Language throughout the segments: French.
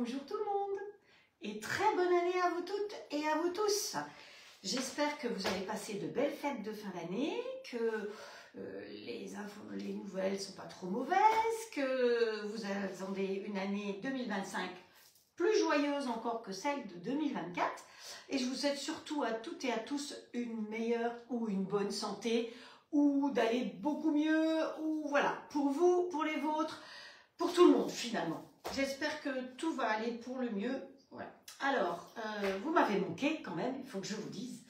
bonjour tout le monde et très bonne année à vous toutes et à vous tous. J'espère que vous avez passé de belles fêtes de fin d'année, que les nouvelles ne sont pas trop mauvaises, que vous attendez une année 2025 plus joyeuse encore que celle de 2024. Et je vous souhaite surtout à toutes et à tous une meilleure ou une bonne santé, ou d'aller beaucoup mieux, ou voilà, pour vous, pour les vôtres, pour tout le monde finalement. J'espère que tout va aller pour le mieux. Voilà. Alors, vous m'avez manqué quand même, il faut que je vous dise.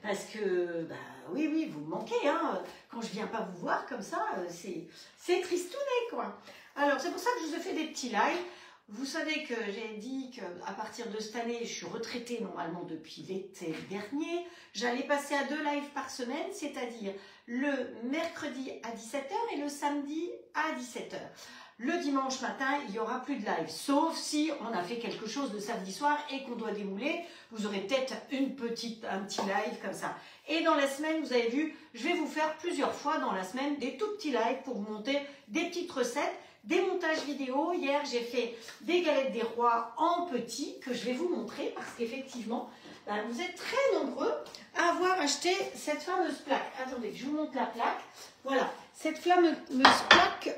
Parce que, bah oui, vous me manquez. Hein. Quand je viens pas vous voir comme ça, c'est tristouné, quoi. Alors, c'est pour ça que je vous ai fait des petits lives. Vous savez que j'ai dit qu'à partir de cette année, je suis retraitée normalement depuis l'été dernier. J'allais passer à 2 lives par semaine, c'est-à-dire le mercredi à 17 h et le samedi à 17 h. Le dimanche matin, il n'y aura plus de live, sauf si on a fait quelque chose le samedi soir et qu'on doit démouler. Vous aurez peut-être un petit live comme ça. Et dans la semaine, vous avez vu, je vais vous faire plusieurs fois dans la semaine des tout petits lives pour vous monter des petites recettes, des montages vidéo. Hier, j'ai fait des galettes des rois en petit que je vais vous montrer parce qu'effectivement, vous êtes très nombreux à avoir acheté cette fameuse plaque. Attendez, je vous montre la plaque. Voilà, cette fameuse plaque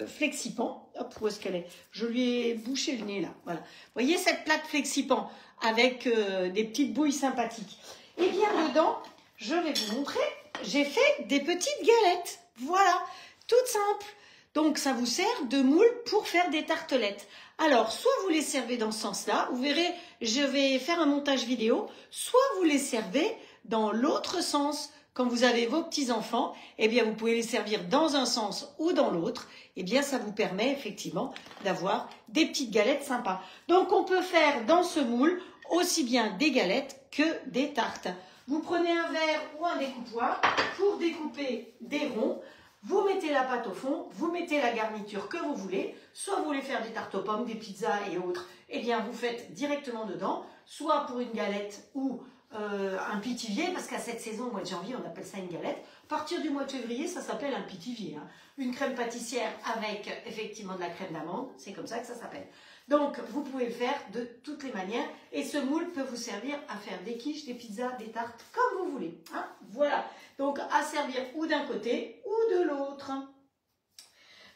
Flexipan. Hop, où est-ce qu'elle est? Je lui ai bouché le nez là. Voilà. Vous voyez cette plaque Flexipan avec des petites bouilles sympathiques. Et bien dedans, je vais vous montrer, j'ai fait des petites galettes. Voilà, toutes simples. Donc, ça vous sert de moule pour faire des tartelettes. Alors, soit vous les servez dans ce sens-là, vous verrez, je vais faire un montage vidéo, soit vous les servez dans l'autre sens. Quand vous avez vos petits-enfants, eh bien, vous pouvez les servir dans un sens ou dans l'autre. Eh bien, ça vous permet effectivement d'avoir des petites galettes sympas. Donc, on peut faire dans ce moule aussi bien des galettes que des tartes. Vous prenez un verre ou un découpoir pour découper des ronds. Vous mettez la pâte au fond, vous mettez la garniture que vous voulez, soit vous voulez faire des tartes aux pommes, des pizzas et autres, eh bien vous faites directement dedans, soit pour une galette ou un pitivier, parce qu'à cette saison, au mois de janvier, on appelle ça une galette. À partir du mois de février, ça s'appelle un pitivier. Hein. Une crème pâtissière avec effectivement de la crème d'amande, c'est comme ça que ça s'appelle. Donc, vous pouvez le faire de toutes les manières et ce moule peut vous servir à faire des quiches, des pizzas, des tartes, comme vous voulez. Hein. Voilà, donc à servir ou d'un côté ou de l'autre.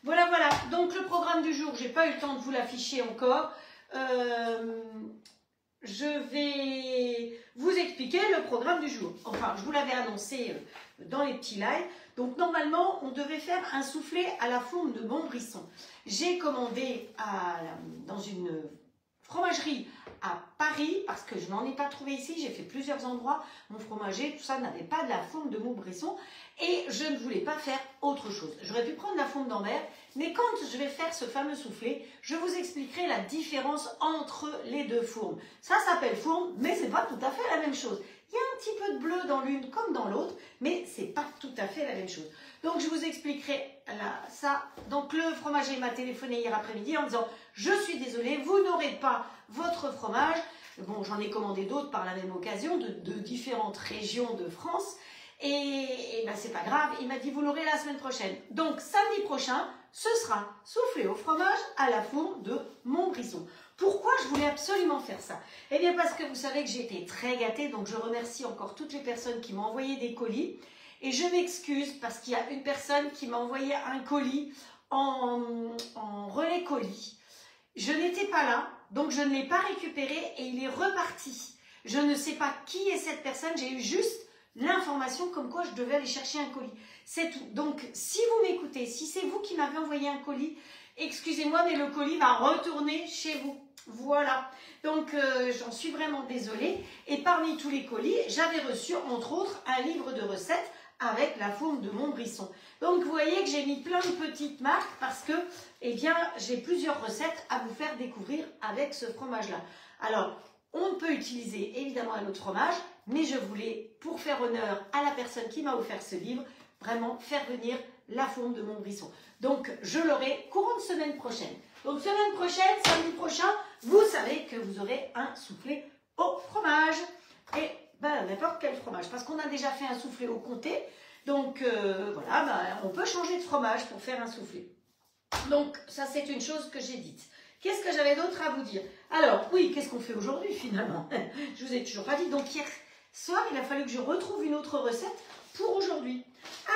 Voilà, voilà. Donc, le programme du jour, je n'ai pas eu le temps de vous l'afficher encore. Je vais vous expliquer le programme du jour. Enfin, je vous l'avais annoncé dans les petits lives. Donc, normalement, on devait faire un soufflé à la fourme de Montbrisson. J'ai commandé dans une fromagerie à Paris, parce que je n'en ai pas trouvé ici. J'ai fait plusieurs endroits. Mon fromager, tout ça, n'avait pas de la fourme de Montbrisson. Et je ne voulais pas faire autre chose. J'aurais pu prendre la fourme d'Ambert. Mais quand je vais faire ce fameux soufflé, je vous expliquerai la différence entre les deux fourmes. Ça s'appelle fourme, mais c'est pas tout à fait la même chose. Il y a un petit peu de bleu dans l'une comme dans l'autre, mais c'est pas tout à fait la même chose. Donc je vous expliquerai ça. Donc le fromager m'a téléphoné hier après-midi en me disant « Je suis désolée, vous n'aurez pas votre fromage ». Bon, j'en ai commandé d'autres par la même occasion de différentes régions de France. Et ben c'est pas grave, il m'a dit vous l'aurez la semaine prochaine. Donc samedi prochain, ce sera soufflé au fromage à la fourme de Montbrisson. Pourquoi je voulais absolument faire ça? Eh bien parce que vous savez que j'ai été très gâtée, donc je remercie encore toutes les personnes qui m'ont envoyé des colis. Et je m'excuse parce qu'il y a une personne qui m'a envoyé un colis en relais colis. Je n'étais pas là, donc je ne l'ai pas récupéré et il est reparti. Je ne sais pas qui est cette personne, j'ai eu juste l'information comme quoi je devais aller chercher un colis. C'est tout. Donc, si vous m'écoutez, si c'est vous qui m'avez envoyé un colis, excusez-moi, mais le colis va retourner chez vous. Voilà. Donc, j'en suis vraiment désolée. Et parmi tous les colis, j'avais reçu, entre autres, un livre de recettes avec la fourme de Montbrisson. Donc, vous voyez que j'ai mis plein de petites marques parce que, eh bien, j'ai plusieurs recettes à vous faire découvrir avec ce fromage-là. Alors, on peut utiliser évidemment un autre fromage, mais je voulais, pour faire honneur à la personne qui m'a offert ce livre, vraiment faire venir la fourme de Montbrisson. Donc, je l'aurai courant de semaine prochaine. Donc, semaine prochaine, samedi prochain, vous savez que vous aurez un soufflé au fromage. Et n'importe quel fromage, parce qu'on a déjà fait un soufflé au comté. Donc, voilà, on peut changer de fromage pour faire un soufflé. Donc, ça, c'est une chose que j'ai dite. Qu'est-ce que j'avais d'autre à vous dire? Alors, oui, qu'est-ce qu'on fait aujourd'hui finalement? Je vous ai toujours pas dit. Donc hier soir, il a fallu que je retrouve une autre recette pour aujourd'hui.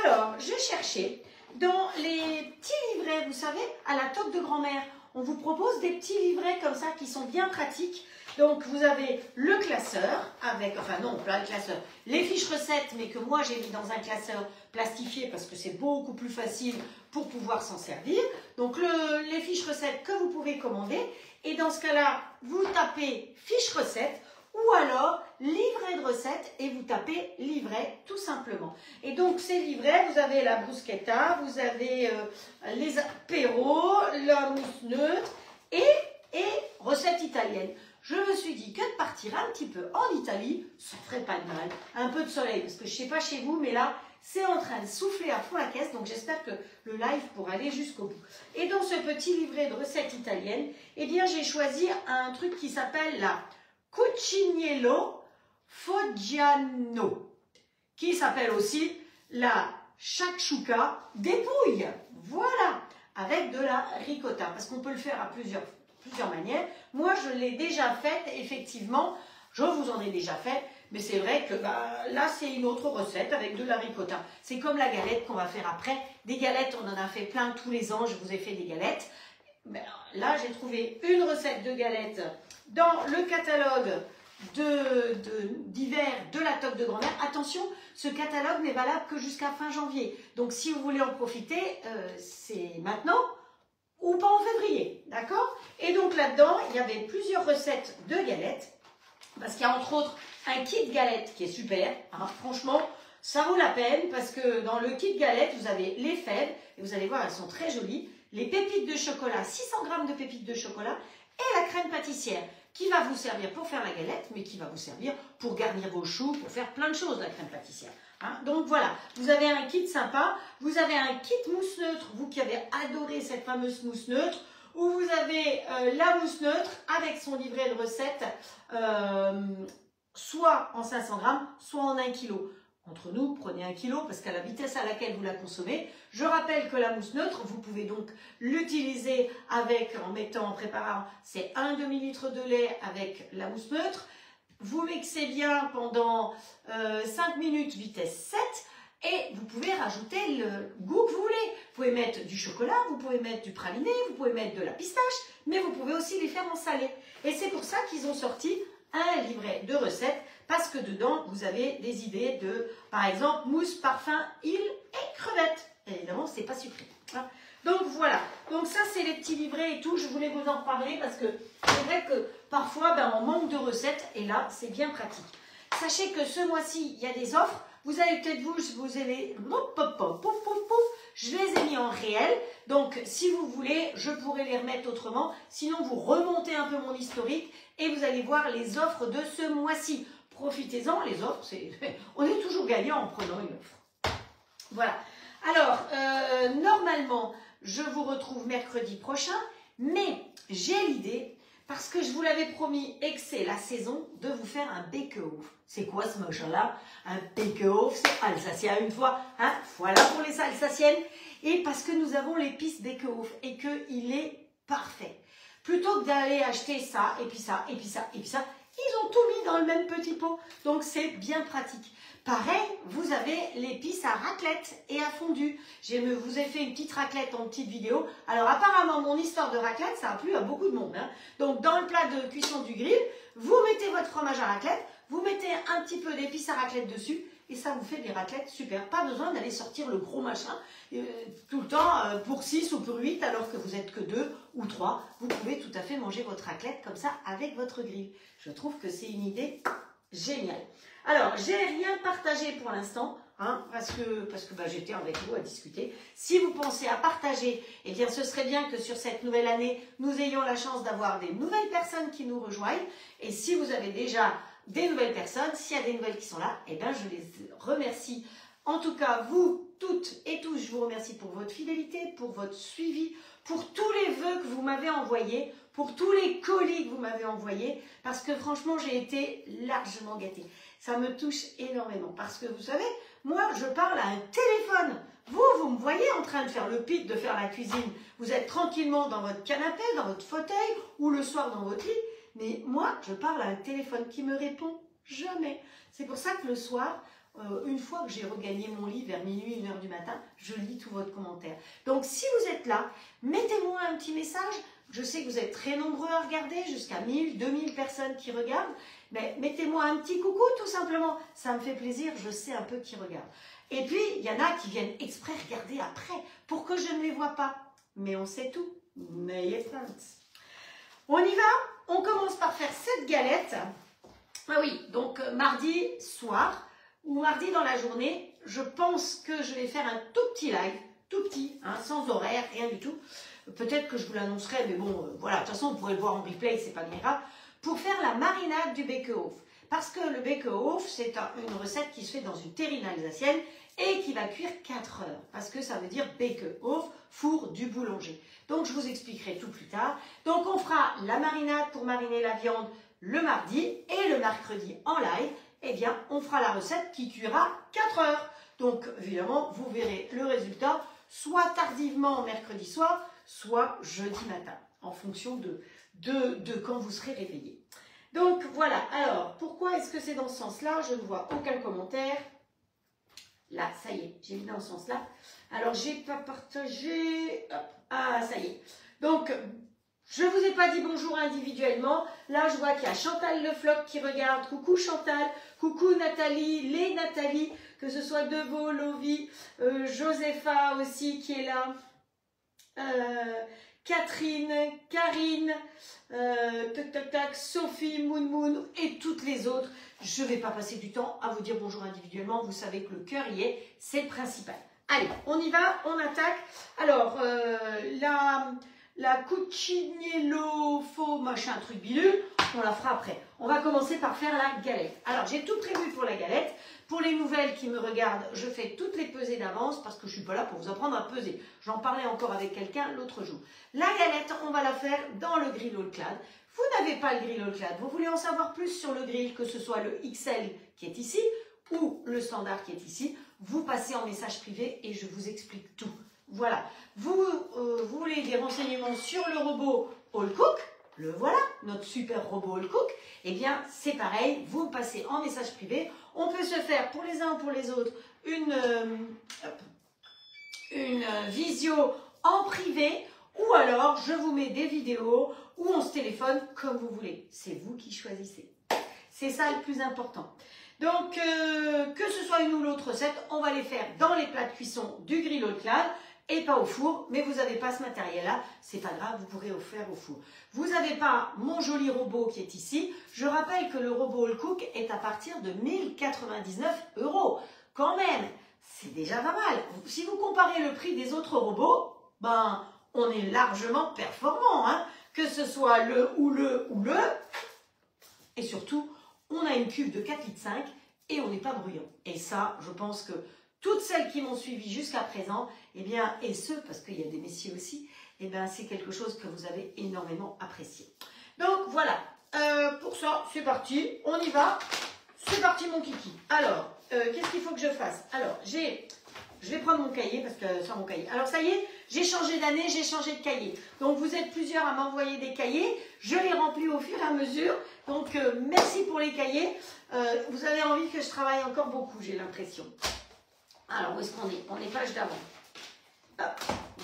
Alors, je cherchais dans les petits livrets, vous savez, à la toque de grand-mère, on vous propose des petits livrets comme ça qui sont bien pratiques. Donc, vous avez le classeur avec, enfin non, pas le classeur, les fiches recettes, mais que moi j'ai mis dans un classeur plastifié parce que c'est beaucoup plus facile pour pouvoir s'en servir. Donc, les fiches recettes que vous pouvez commander. Et dans ce cas-là, vous tapez fiches recettes ou alors livret de recettes et vous tapez livret tout simplement. Et donc, ces livrets, vous avez la bruschetta, vous avez les apéros, la mousse neutre et recettes italiennes. Je me suis dit que de partir un petit peu en Italie, ça ferait pas de mal. Un peu de soleil, parce que je sais pas chez vous, mais là, c'est en train de souffler à fond la caisse, donc j'espère que le live pourra aller jusqu'au bout. Et dans ce petit livret de recettes italiennes, eh bien, j'ai choisi un truc qui s'appelle la Cuciniello Foggiano, qui s'appelle aussi la shakshuka des pouilles. Voilà, avec de la ricotta, parce qu'on peut le faire à plusieurs manières. Moi, je l'ai déjà faite, effectivement, je vous en ai déjà fait, mais c'est vrai que là, c'est une autre recette avec de la ricotta. C'est comme la galette qu'on va faire après. Des galettes, on en a fait plein tous les ans, je vous ai fait des galettes. Mais là, j'ai trouvé une recette de galettes dans le catalogue d'hiver de la toque de grand-mère. Attention, ce catalogue n'est valable que jusqu'à fin janvier. Donc, si vous voulez en profiter, c'est maintenant ou pas en février, d'accord? Et donc là-dedans, il y avait plusieurs recettes de galettes, parce qu'il y a entre autres un kit galette qui est super, hein, franchement, ça vaut la peine, parce que dans le kit galette, vous avez les fèves, et vous allez voir, elles sont très jolies, les pépites de chocolat, 600 g de pépites de chocolat, et la crème pâtissière, qui va vous servir pour faire la galette, mais qui va vous servir pour garnir vos choux, pour faire plein de choses, la crème pâtissière. Hein, donc voilà, vous avez un kit sympa, vous avez un kit mousse neutre, vous qui avez adoré cette fameuse mousse neutre, où vous avez la mousse neutre avec son livret de recettes, soit en 500 g, soit en 1 kg. Entre nous, prenez 1 kg parce qu'à la vitesse à laquelle vous la consommez, je rappelle que la mousse neutre, vous pouvez donc l'utiliser avec, en préparant, c'est 1 demi-litre de lait avec la mousse neutre. Vous mixez bien pendant 5 minutes vitesse 7 et vous pouvez rajouter le goût que vous voulez. Vous pouvez mettre du chocolat, vous pouvez mettre du praliné, vous pouvez mettre de la pistache, mais vous pouvez aussi les faire en salé. Et c'est pour ça qu'ils ont sorti un livret de recettes parce que dedans, vous avez des idées de, par exemple, mousse, parfum, île et crevettes. Et évidemment, c'est pas sucré. Hein. Donc voilà, donc ça c'est les petits livrets et tout, je voulais vous en parler parce que c'est vrai que parfois on manque de recettes et là c'est bien pratique. Sachez que ce mois-ci il y a des offres, vous allez peut-être vous allez, je les ai mis en réel, donc si vous voulez je pourrais les remettre autrement, sinon vous remontez un peu mon historique et vous allez voir les offres de ce mois-ci. Profitez-en, les offres, on est toujours gagnant en prenant une offre. Voilà. Alors, normalement, je vous retrouve mercredi prochain, mais j'ai l'idée, parce que je vous l'avais promis et que c'est la saison, de vous faire un bake-off. C'est quoi ce machin-là? Un bake-off, c'est alsacien une fois. Hein, voilà pour les alsaciennes. Et parce que nous avons l'épice bake-off et qu'il est parfait. Plutôt que d'aller acheter ça, et puis ça, et puis ça, et puis ça, ils ont tout mis dans le même petit pot. Donc, c'est bien pratique. Pareil, vous avez l'épice à raclette et à fondue. Je vous ai fait une petite raclette en petite vidéo. Alors apparemment, mon histoire de raclette, ça a plu à beaucoup de monde. Hein. Donc dans le plat de cuisson du grill, vous mettez votre fromage à raclette, vous mettez un petit peu d'épice à raclette dessus et ça vous fait des raclettes super. Pas besoin d'aller sortir le gros machin tout le temps pour 6 ou pour 8 alors que vous n'êtes que 2 ou 3. Vous pouvez tout à fait manger votre raclette comme ça avec votre grill. Je trouve que c'est une idée géniale. Alors, j'ai rien partagé pour l'instant, hein, parce que j'étais avec vous à discuter. Si vous pensez à partager, eh bien, ce serait bien que sur cette nouvelle année, nous ayons la chance d'avoir des nouvelles personnes qui nous rejoignent. Et si vous avez déjà des nouvelles personnes, s'il y a des nouvelles qui sont là, eh bien, je les remercie. En tout cas, vous toutes et tous, je vous remercie pour votre fidélité, pour votre suivi, pour tous les vœux que vous m'avez envoyés, pour tous les colis que vous m'avez envoyés, parce que franchement, j'ai été largement gâtée. Ça me touche énormément parce que vous savez, moi, je parle à un téléphone. Vous me voyez en train de faire le pic, de faire la cuisine. Vous êtes tranquillement dans votre canapé, dans votre fauteuil ou le soir dans votre lit. Mais moi, je parle à un téléphone qui me répond jamais. C'est pour ça que le soir, une fois que j'ai regagné mon lit vers minuit, 1h du matin, je lis tous vos commentaires. Donc, si vous êtes là, mettez-moi un petit message. Je sais que vous êtes très nombreux à regarder, jusqu'à 1000, 2000 personnes qui regardent. Mais mettez-moi un petit coucou, tout simplement. Ça me fait plaisir, je sais un peu qui regarde. Et puis, il y en a qui viennent exprès regarder après, pour que je ne les vois pas. Mais on sait tout. N'ayez crainte. On y va? On commence par faire cette galette. Ah oui, donc mardi soir ou mardi dans la journée, je pense que je vais faire un tout petit live, tout petit, hein, sans horaire, rien du tout. Peut-être que je vous l'annoncerai, mais bon, voilà, de toute façon, vous pourrez le voir en replay, c'est pas grave. Pour faire la marinade du Bekehof. Parce que le Bekehof, c'est une recette qui se fait dans une terrine alsacienne et qui va cuire 4 heures. Parce que ça veut dire Bekehof, four du boulanger. Donc, je vous expliquerai tout plus tard. Donc, on fera la marinade pour mariner la viande le mardi et le mercredi en live. Eh bien, on fera la recette qui cuira 4 heures. Donc, évidemment, vous verrez le résultat soit tardivement mercredi soir, soit jeudi matin, en fonction de quand vous serez réveillé. Donc, voilà. Alors, pourquoi est-ce que c'est dans ce sens-là? Je ne vois aucun commentaire. Là, ça y est, j'ai mis dans ce sens-là. Alors, j'ai pas partagé. Hop. Ah, ça y est. Donc, je ne vous ai pas dit bonjour individuellement. Là, je vois qu'il y a Chantal Le Floc qui regarde. Coucou Chantal. Coucou Nathalie. Les Nathalie. Que ce soit Deveau, Lovi, Josepha aussi qui est là. Catherine, Karine, Sophie, Moon et toutes les autres. Je ne vais pas passer du temps à vous dire bonjour individuellement. Vous savez que le cœur y est, c'est le principal. Allez, on y va, on attaque. Alors, la cuciniello faux machin truc bidule, on la fera après. On va commencer par faire la galette. Alors, j'ai tout prévu pour la galette. Pour les nouvelles qui me regardent, je fais toutes les pesées d'avance parce que je ne suis pas là pour vous apprendre à peser. J'en parlais encore avec quelqu'un l'autre jour. La galette, on va la faire dans le grill all clad. Vous n'avez pas le grill all clad, vous voulez en savoir plus sur le grill, que ce soit le XL qui est ici ou le standard qui est ici, vous passez en message privé et je vous explique tout. Voilà. Vous voulez des renseignements sur le robot All Cook, le voilà, notre super robot All Cook, eh bien c'est pareil, vous passez en message privé. On peut se faire pour les uns ou pour les autres une visio en privé ou alors je vous mets des vidéos où on se téléphone comme vous voulez. C'est vous qui choisissez. C'est ça le plus important. Donc, que ce soit une ou l'autre recette, on va les faire dans les plats de cuisson du grill all clad et pas au four. Mais vous n'avez pas ce matériel-là, c'est pas grave, vous pourrez le faire au four. Vous n'avez pas mon joli robot qui est ici. Je rappelle que le robot All Cook est à partir de 1099 €. Quand même, c'est déjà pas mal. Si vous comparez le prix des autres robots, ben, on est largement performant, hein. Que ce soit le. Et surtout, on a une cuve de 4,5 litres et on n'est pas bruyant. Et ça, je pense que toutes celles qui m'ont suivi jusqu'à présent, eh bien, et ceux, parce qu'il y a des messieurs aussi, eh bien, c'est quelque chose que vous avez énormément apprécié. Donc, voilà. Pour ça, c'est parti. On y va. C'est parti, mon kiki. Alors, qu'est-ce qu'il faut que je fasse? Alors, je vais prendre mon cahier, parce que sur mon cahier. Alors, ça y est, j'ai changé d'année, j'ai changé de cahier. Donc, vous êtes plusieurs à m'envoyer des cahiers. Je les remplis au fur et à mesure. Donc, merci pour les cahiers. Vous avez envie que je travaille encore beaucoup, j'ai l'impression. Alors, où est-ce qu'on est? On est page d'avant.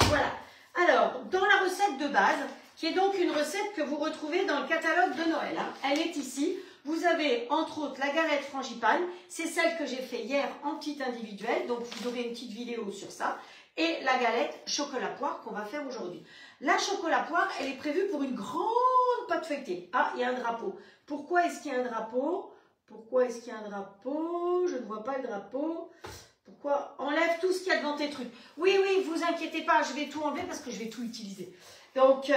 Voilà. Alors, dans la recette de base, qui est donc une recette que vous retrouvez dans le catalogue de Noël, hein, elle est ici. Vous avez, entre autres, la galette frangipane. C'est celle que j'ai fait hier en petite individuelle. Donc, vous aurez une petite vidéo sur ça. Et la galette chocolat poire qu'on va faire aujourd'hui. La chocolat poire, elle est prévue pour une grande pâte feuilletée. Ah, il y a un drapeau. Pourquoi est-ce qu'il y a un drapeau? Pourquoi est-ce qu'il y a un drapeau? Je ne vois pas le drapeau. Pourquoi? Enlève tout ce qu'il y a devant tes trucs. Oui, vous inquiétez pas, je vais tout enlever parce que je vais tout utiliser. Donc,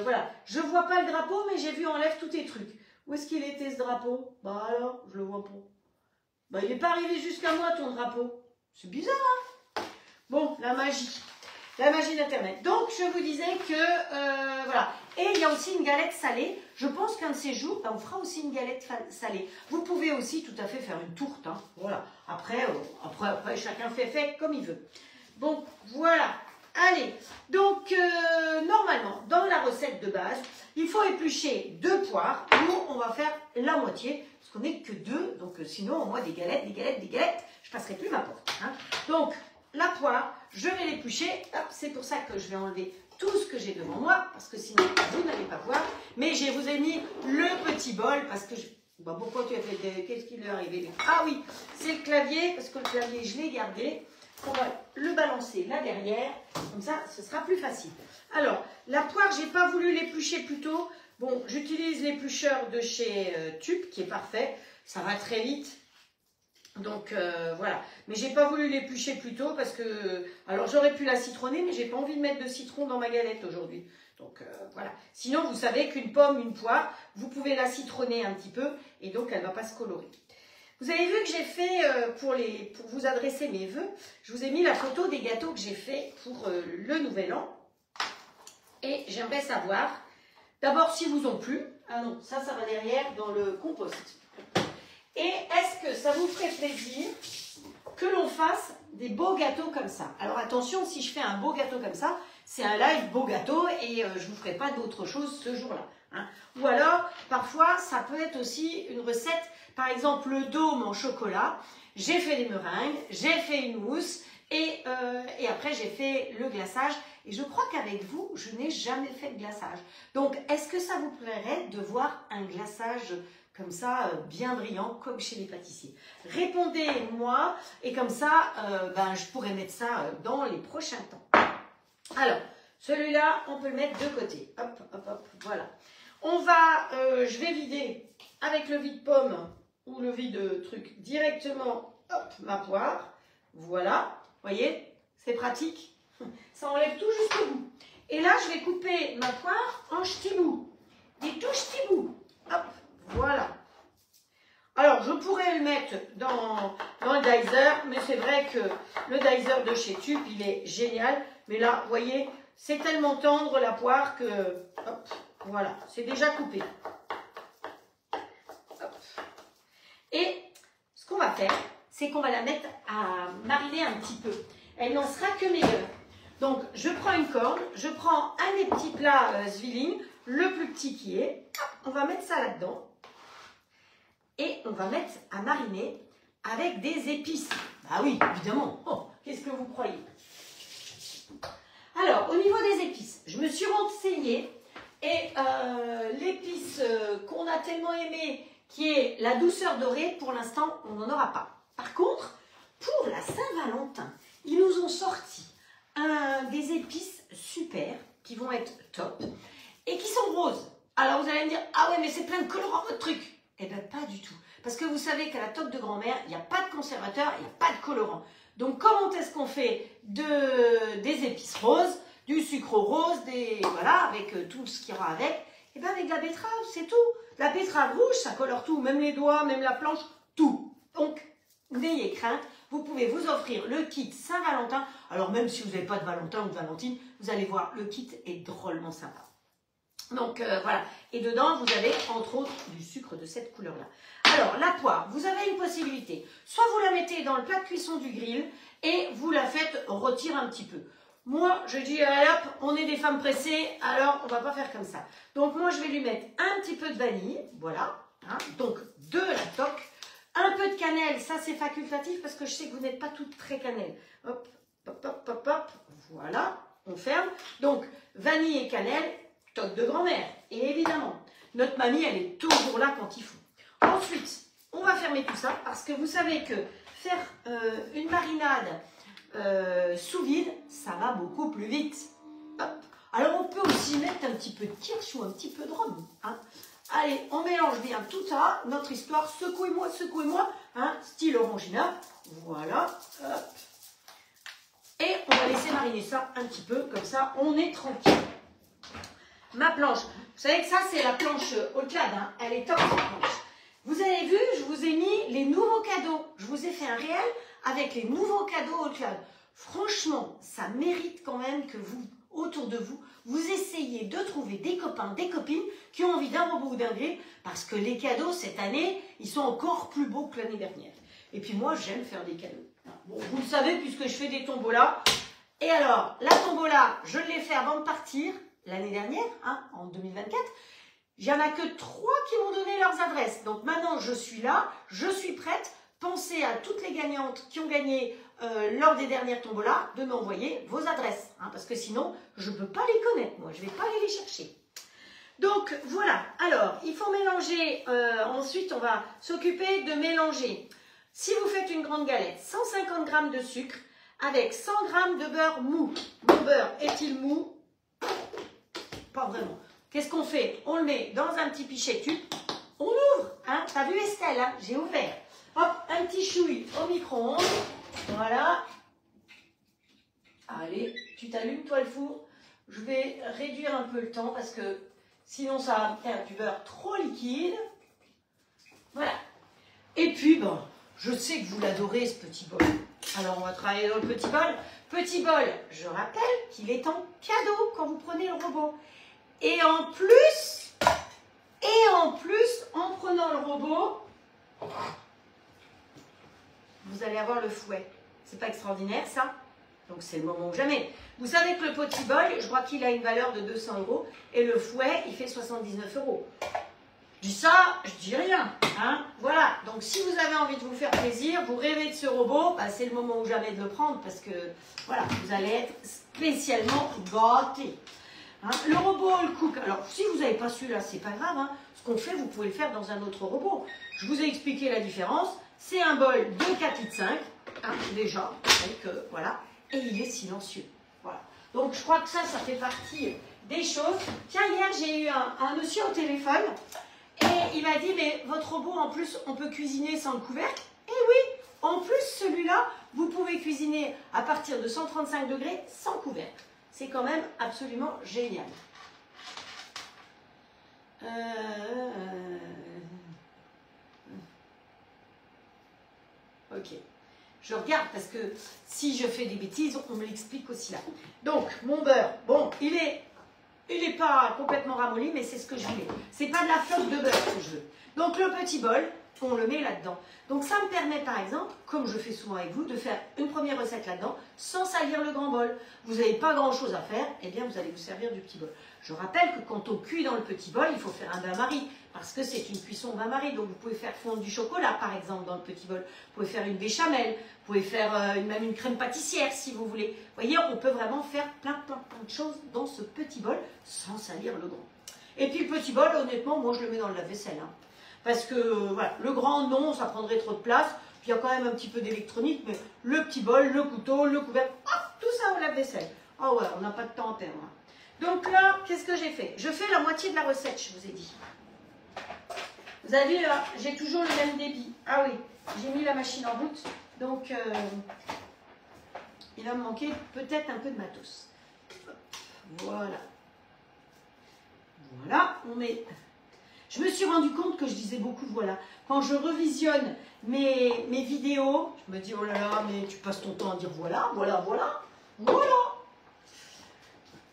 voilà. Je ne vois pas le drapeau, mais j'ai vu enlève tous tes trucs. Où est-ce qu'il était ce drapeau? Bah alors, je le vois pas. Bah, il n'est pas arrivé jusqu'à moi, ton drapeau. C'est bizarre, hein? Bon, la magie. La magie d'Internet. Donc, je vous disais que, voilà. Et il y a aussi une galette salée. Je pense qu'un de ces jours, ben, on fera aussi une galette salée. Vous pouvez aussi tout à fait faire une tourte. Hein. Voilà. Après, chacun fait comme il veut. Bon, voilà. Allez, donc normalement, dans la recette de base, il faut éplucher 2 poires. Nous, on va faire la moitié, parce qu'on n'est que 2. Donc sinon, moi, des galettes, je ne passerai plus ma porte. Hein. Donc, la poire, je vais l'éplucher. C'est pour ça que je vais enlever tout ce que j'ai devant moi, parce que sinon, vous n'allez pas voir. Mais je vous ai mis le petit bol, parce que... Bon, pourquoi tu as fait des... Qu'est-ce qui lui est arrivé? Ah oui, c'est le clavier, parce que le clavier, je l'ai gardé. On va le balancer là derrière, comme ça, ce sera plus facile. Alors, la poire, j'ai pas voulu l'éplucher plus tôt. Bon, j'utilise l'éplucheur de chez Tube, qui est parfait. Ça va très vite. Donc, voilà. Mais j'ai pas voulu l'éplucher plus tôt parce que... Alors, j'aurais pu la citronner, mais j'ai pas envie de mettre de citron dans ma galette aujourd'hui. Donc, voilà. Sinon, vous savez qu'une pomme, une poire, vous pouvez la citronner un petit peu et donc, elle ne va pas se colorer. Vous avez vu que j'ai fait, pour vous adresser mes vœux, je vous ai mis la photo des gâteaux que j'ai fait pour le Nouvel An. Et j'aimerais savoir, d'abord, si vous ont plu. Ah non, ça va derrière dans le compost. Et est-ce que ça vous ferait plaisir que l'on fasse des beaux gâteaux comme ça? Alors attention, si je fais un beau gâteau comme ça, c'est un live beau gâteau et je ne vous ferai pas d'autre chose ce jour-là. Hein. Ou alors, parfois, ça peut être aussi une recette, par exemple le dôme en chocolat. J'ai fait des meringues, j'ai fait une mousse et après j'ai fait le glaçage. Et je crois qu'avec vous, je n'ai jamais fait de glaçage. Donc, est-ce que ça vous plairait de voir un glaçage comme ça, bien brillant, comme chez les pâtissiers? Répondez-moi et comme ça, je pourrais mettre ça dans les prochains temps. Alors, celui-là, on peut le mettre de côté. Hop, hop, hop, voilà. On va, je vais vider avec le vide-pomme ou le vide-truc directement, hop, ma poire. Voilà, voyez, c'est pratique. Ça enlève tout jusqu'au bout. Et là, je vais couper ma poire en ch'tibous. Des tout ch'tibous. Hop, voilà. Alors, je pourrais le mettre dans le dicer, mais c'est vrai que le dicer de chez Tube, il est génial. Mais là, vous voyez, c'est tellement tendre la poire que, hop, voilà, c'est déjà coupé. Hop. Et ce qu'on va faire, c'est qu'on va la mettre à mariner un petit peu. Elle n'en sera que meilleure. Donc, je prends une corde, je prends un des petits plats Zwilling, le plus petit qui est. On va mettre ça là-dedans. Et on va mettre à mariner avec des épices. Ah oui, évidemment. Oh, qu'est-ce que vous croyez? Alors, au niveau des épices, je me suis renseignée. Et l'épice qu'on a tellement aimée, qui est la douceur dorée, pour l'instant, on n'en aura pas. Par contre, pour la Saint-Valentin, ils nous ont sorti des épices super, qui vont être top, et qui sont roses. Alors vous allez me dire, ah ouais, mais c'est plein de colorants votre truc. Eh bien pas du tout. Parce que vous savez qu'à la toque de grand-mère, il n'y a pas de conservateur, il n'y a pas de colorant. Donc comment est-ce qu'on fait des épices roses, du sucre rose, voilà, avec tout ce qu'il y aura avec? Eh bien avec la betterave, c'est tout. La betterave rouge, ça colore tout, même les doigts, même la planche, tout. Donc, n'ayez crainte. Vous pouvez vous offrir le kit Saint-Valentin. Alors même si vous n'avez pas de Valentin ou de Valentine, vous allez voir, le kit est drôlement sympa. Donc voilà. Et dedans, vous avez entre autres du sucre de cette couleur-là. Alors la poire, vous avez une possibilité. Soit vous la mettez dans le plat de cuisson du grill et vous la faites rôtir un petit peu. Moi, je dis, allez hop, on est des femmes pressées, alors on ne va pas faire comme ça. Donc moi, je vais lui mettre un petit peu de vanille. Voilà. Hein, donc de la toque. Un peu de cannelle, ça c'est facultatif parce que je sais que vous n'êtes pas toutes très cannelle. Hop, hop, hop, hop, hop, voilà, on ferme. Donc, vanille et cannelle, toque de grand-mère. Et évidemment, notre mamie, elle est toujours là quand il faut. Ensuite, on va fermer tout ça parce que vous savez que faire une marinade sous vide, ça va beaucoup plus vite. Hop. Alors, on peut aussi mettre un petit peu de kirsch ou un petit peu de rhum. Hein. Allez, on mélange bien tout ça, notre histoire, secouez-moi, hein, style Orangina, voilà, hop. Et on va laisser mariner ça un petit peu, comme ça, on est tranquille. Ma planche, vous savez que ça, c'est la planche Haute-Clade, hein, elle est top, cette planche. Vous avez vu, je vous ai mis les nouveaux cadeaux, je vous ai fait un réel avec les nouveaux cadeaux Haute-Clade. Franchement, ça mérite quand même que vous, autour de vous, vous essayez de trouver des copains, des copines qui ont envie d'un bonbon ou d'un grill parce que les cadeaux, cette année, ils sont encore plus beaux que l'année dernière. Et puis moi, j'aime faire des cadeaux. Bon, vous le savez, puisque je fais des tombolas, Et alors, la tombola, je l'ai fait avant de partir, l'année dernière, hein, en 2024. Il n'y en a que 3 qui m'ont donné leurs adresses. Donc maintenant, je suis là, je suis prête. Pensez à toutes les gagnantes qui ont gagné lors des dernières tombolas de m'envoyer vos adresses. Hein, parce que sinon, je ne peux pas les connaître. Moi, je ne vais pas aller les chercher. Donc, voilà. Alors, il faut mélanger. Ensuite, on va s'occuper de mélanger. Si vous faites une grande galette, 150 g de sucre avec 100 g de beurre mou. Mon beurre est-il mou? Pas vraiment. Qu'est-ce qu'on fait? On le met dans un petit pichet tube. On ouvre. Hein? T'as vu Estelle, hein? J'ai ouvert. Hop, un petit chouille au micro-ondes. Voilà. Allez, tu t'allumes toi le four. Je vais réduire un peu le temps parce que sinon ça va me faire du beurre trop liquide. Voilà. Et puis, bon, je sais que vous l'adorez ce petit bol. Alors, on va travailler dans le petit bol. Petit bol, je rappelle qu'il est en cadeau quand vous prenez le robot. Et en plus, en prenant le robot, vous allez avoir le fouet. C'est pas extraordinaire, ça? Donc, c'est le moment ou jamais. Vous savez que le petit bol, je crois qu'il a une valeur de 200 € et le fouet, il fait 79 €. Je dis ça, je dis rien. Hein, voilà. Donc, si vous avez envie de vous faire plaisir, vous rêvez de ce robot, bah, c'est le moment ou jamais de le prendre parce que, voilà, vous allez être spécialement gâtés. Hein, le robot, le cook. Alors, si vous n'avez pas celui-là, c'est pas grave. Hein. Ce qu'on fait, vous pouvez le faire dans un autre robot. Je vous ai expliqué la différence. C'est un bol de 4,5 litres, hein, déjà. Donc, voilà. Et il est silencieux. Voilà. Donc, je crois que ça fait partie des choses. Tiens, hier, j'ai eu un monsieur au téléphone. Et il m'a dit, mais votre robot, en plus, on peut cuisiner sans le couvercle. Et oui, en plus, celui-là, vous pouvez cuisiner à partir de 135 degrés sans couvercle. C'est quand même absolument génial. Ok. Je regarde parce que si je fais des bêtises, on me l'explique aussi là. Donc, mon beurre, bon, il est pas complètement ramolli, mais c'est ce que je voulais. C'est pas de la flotte de beurre que je veux. Donc, le petit bol, on le met là-dedans. Donc, ça me permet, par exemple, comme je fais souvent avec vous, de faire une première recette là-dedans, sans salir le grand bol. Vous n'avez pas grand-chose à faire, eh bien, vous allez vous servir du petit bol. Je rappelle que quand on cuit dans le petit bol, il faut faire un bain-marie, parce que c'est une cuisson bain-marie. Donc, vous pouvez faire fondre du chocolat, par exemple, dans le petit bol. Vous pouvez faire une béchamel, vous pouvez faire même une crème pâtissière, si vous voulez. Vous voyez, on peut vraiment faire plein de choses dans ce petit bol, sans salir le grand. Et puis, le petit bol, honnêtement, moi, je le mets dans le lave-vaisselle, hein. Parce que, voilà, le grand, non, ça prendrait trop de place. Puis, il y a quand même un petit peu d'électronique. Mais le petit bol, le couteau, le couvercle, hop, tout ça au lave-vaisselle. Ah ouais, on n'a pas de temps à perdre. Donc là, qu'est-ce que j'ai fait? Je fais la moitié de la recette, je vous ai dit. Vous avez vu, là, j'ai toujours le même débit. Ah oui, j'ai mis la machine en route. Donc, il va me manquer peut-être un peu de matos. Voilà. Voilà, on met... Je me suis rendu compte que je disais beaucoup voilà. Quand je revisionne mes vidéos, je me dis oh là là, mais tu passes ton temps à dire voilà.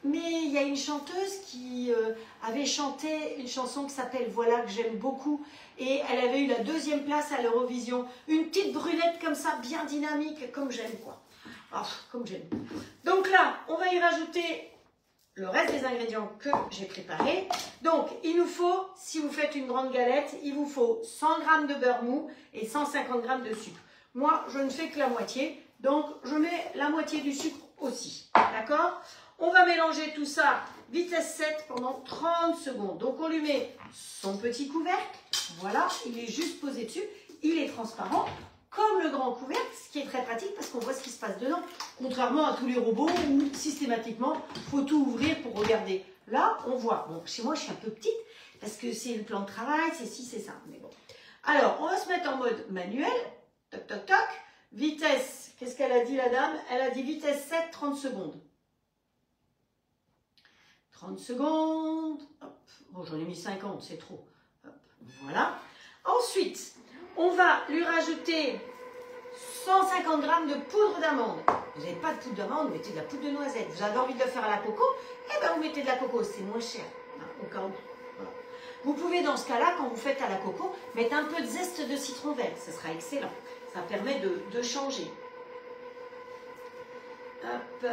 Mais il y a une chanteuse qui avait chanté une chanson qui s'appelle Voilà, que j'aime beaucoup. Et elle avait eu la 2e place à l'Eurovision. Une petite brunette comme ça, bien dynamique, comme j'aime quoi. Oh, comme j'aime. Donc là, on va y rajouter le reste des ingrédients que j'ai préparés. Donc, il nous faut, si vous faites une grande galette, il vous faut 100 g de beurre mou et 150 g de sucre. Moi, je ne fais que la moitié, donc je mets la moitié du sucre aussi. D'accord? On va mélanger tout ça vitesse 7 pendant 30 secondes. Donc, on lui met son petit couvercle. Voilà, il est juste posé dessus. Il est transparent. Comme le grand couvercle, ce qui est très pratique parce qu'on voit ce qui se passe dedans. Contrairement à tous les robots où systématiquement, il faut tout ouvrir pour regarder. Là, on voit. Bon, chez moi, je suis un peu petite parce que c'est le plan de travail, c'est ci, c'est ça. Mais bon. Alors, on va se mettre en mode manuel. Toc, toc, toc. Vitesse, qu'est-ce qu'elle a dit la dame? Elle a dit vitesse 7, 30 secondes. 30 secondes. Hop. Bon, j'en ai mis 50, c'est trop. Hop. Voilà. Ensuite, on va lui rajouter 150 g de poudre d'amande. Vous n'avez pas de poudre d'amande, vous mettez de la poudre de noisette. Vous avez envie de le faire à la coco, eh bien vous mettez de la coco, c'est moins cher. Hein, au cas où. Voilà. Vous pouvez dans ce cas-là, quand vous faites à la coco, mettre un peu de zeste de citron vert. Ce sera excellent. Ça permet de changer. Hop.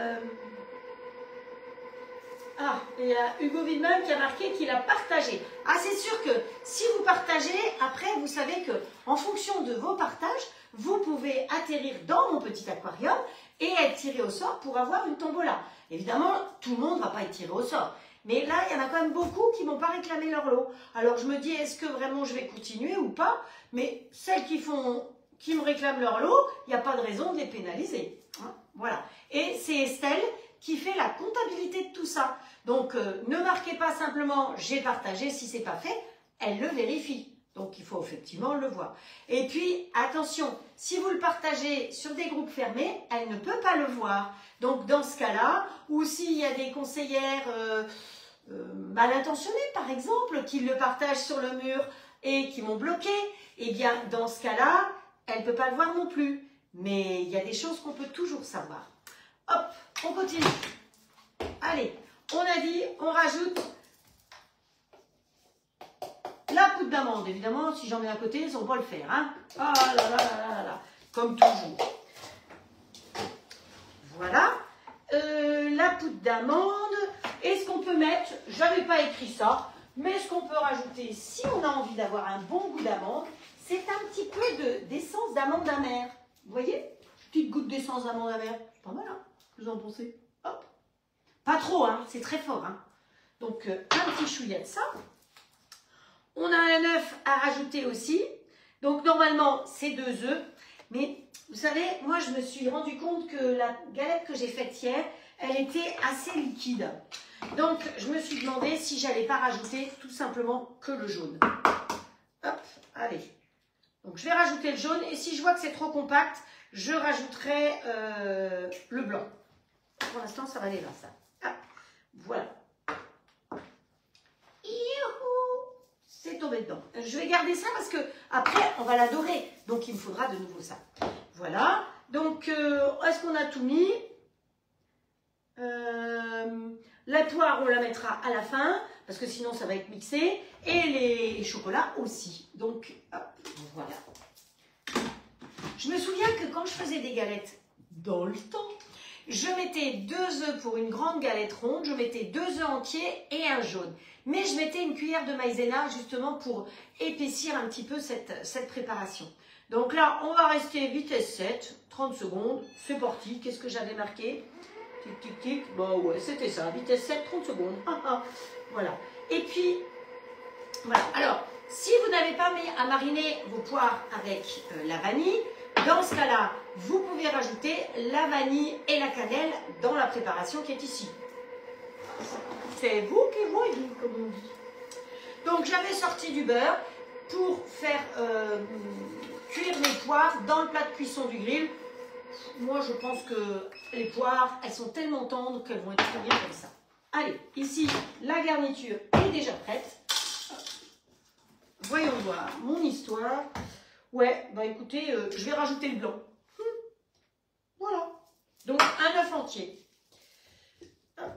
Ah, il y a Hugo Widman qui a marqué qu'il a partagé. Ah, c'est sûr que si vous partagez, après, vous savez que en fonction de vos partages, vous pouvez atterrir dans mon petit aquarium et être tiré au sort pour avoir une tombola. Évidemment, tout le monde ne va pas être tiré au sort. Mais là, il y en a quand même beaucoup qui m'ont pas réclamé leur lot. Alors, je me dis, est-ce que vraiment je vais continuer ou pas? Mais celles qui me réclament leur lot, il n'y a pas de raison de les pénaliser. Hein, voilà. Et c'est Estelle qui fait la comptabilité de tout ça. Donc, ne marquez pas simplement « j'ai partagé », si ce n'est pas fait, elle le vérifie. Donc, il faut effectivement le voir. Et puis, attention, si vous le partagez sur des groupes fermés, elle ne peut pas le voir. Donc, dans ce cas-là, ou s'il y a des conseillères mal intentionnées, par exemple, qui le partagent sur le mur et qui m'ont bloqué, eh bien, dans ce cas-là, elle ne peut pas le voir non plus. Mais il y a des choses qu'on peut toujours savoir. Hop, on continue. Allez, on a dit, on rajoute la poudre d'amande. Évidemment, si j'en ai à côté, ça ne va pas le faire. Hein. Ah là là là là là, comme toujours. Voilà. La poudre d'amande. Et ce qu'on peut mettre, je n'avais pas écrit ça, mais ce qu'on peut rajouter, si on a envie d'avoir un bon goût d'amande, c'est un petit peu d'essence d'amande amère. Vous voyez? Petite goutte d'essence d'amande amère. Pas mal, hein? Vous en pensez? Hop. Pas trop, hein? C'est très fort, hein? Donc, un petit chouïa de ça. On a un œuf à rajouter aussi. Donc, normalement, c'est 2 œufs. Mais, vous savez, moi, je me suis rendu compte que la galette que j'ai faite hier, elle était assez liquide. Donc, je me suis demandé si j'allais pas rajouter tout simplement que le jaune. Hop, allez. Donc, je vais rajouter le jaune. Et si je vois que c'est trop compact, je rajouterai le blanc. Pour l'instant, ça va aller là, ça. Ah, voilà. C'est tombé dedans. Je vais garder ça parce que après, on va la dorer. Donc, il me faudra de nouveau ça. Voilà. Donc, est-ce qu'on a tout mis? La poire, on la mettra à la fin parce que sinon, ça va être mixé. Et les chocolats aussi. Donc, hop, voilà. Je me souviens que quand je faisais des galettes dans le temps, je mettais 2 œufs pour une grande galette ronde, je mettais 2 œufs entiers et un jaune. Mais je mettais une cuillère de maïzena justement pour épaissir un petit peu cette préparation. Donc là, on va rester vitesse 7, 30 secondes, c'est parti. Qu'est-ce que j'avais marqué? Tic, tic, tic. Bon, ouais, c'était ça, vitesse 7, 30 secondes. Voilà. Et puis, voilà. Alors, si vous n'avez pas mis à mariner vos poires avec la vanille, dans ce cas-là, vous pouvez rajouter la vanille et la cannelle dans la préparation qui est ici. C'est vous qui voyez, comme on dit. Donc, j'avais sorti du beurre pour faire cuire mes poires dans le plat de cuisson du grill. Moi, je pense que les poires, elles sont tellement tendres qu'elles vont être très bien comme ça. Allez, ici, la garniture est déjà prête. Voyons voir mon histoire. Ouais, bah écoutez, je vais rajouter le blanc. Voilà. Donc, un œuf entier. Hop.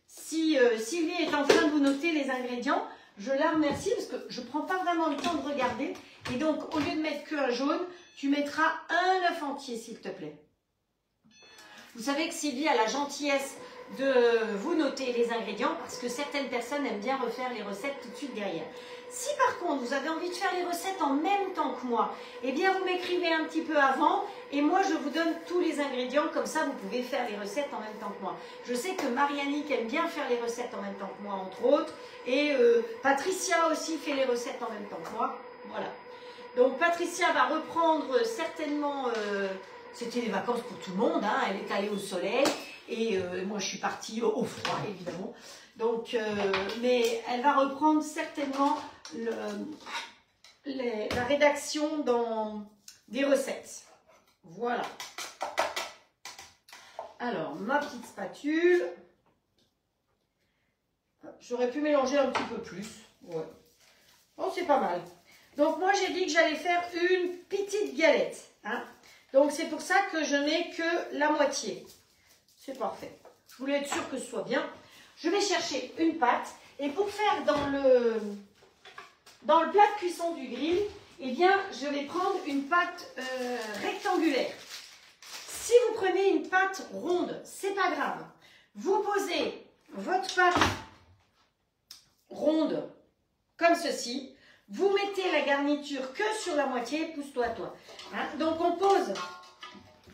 Si Sylvie est en train de vous noter les ingrédients, je la remercie parce que je ne prends pas vraiment le temps de regarder. Et donc, au lieu de mettre qu'un jaune, tu mettras un œuf entier, s'il te plaît. Vous savez que Sylvie a la gentillesse de vous noter les ingrédients parce que certaines personnes aiment bien refaire les recettes tout de suite derrière. Si par contre vous avez envie de faire les recettes en même temps que moi, eh bien vous m'écrivez un petit peu avant et moi je vous donne tous les ingrédients, comme ça vous pouvez faire les recettes en même temps que moi. Je sais que Mariannick aime bien faire les recettes en même temps que moi entre autres et Patricia aussi fait les recettes en même temps que moi. Voilà. Donc Patricia va reprendre certainement, c'était les vacances pour tout le monde, hein, elle est allée au soleil et moi je suis partie au froid évidemment. Donc, mais elle va reprendre certainement la rédaction des recettes. Voilà. Alors, ma petite spatule. J'aurais pu mélanger un petit peu plus. Ouais. Bon, c'est pas mal. Donc, moi, j'ai dit que j'allais faire une petite galette. Hein. Donc, c'est pour ça que je n'ai que la moitié. C'est parfait. Je voulais être sûre que ce soit bien. Je vais chercher une pâte et pour faire dans le plat de cuisson du grill, eh bien, je vais prendre une pâte rectangulaire. Si vous prenez une pâte ronde, c'est pas grave. Vous posez votre pâte ronde comme ceci. Vous mettez la garniture que sur la moitié, pousse-toi toi. Hein? Donc on pose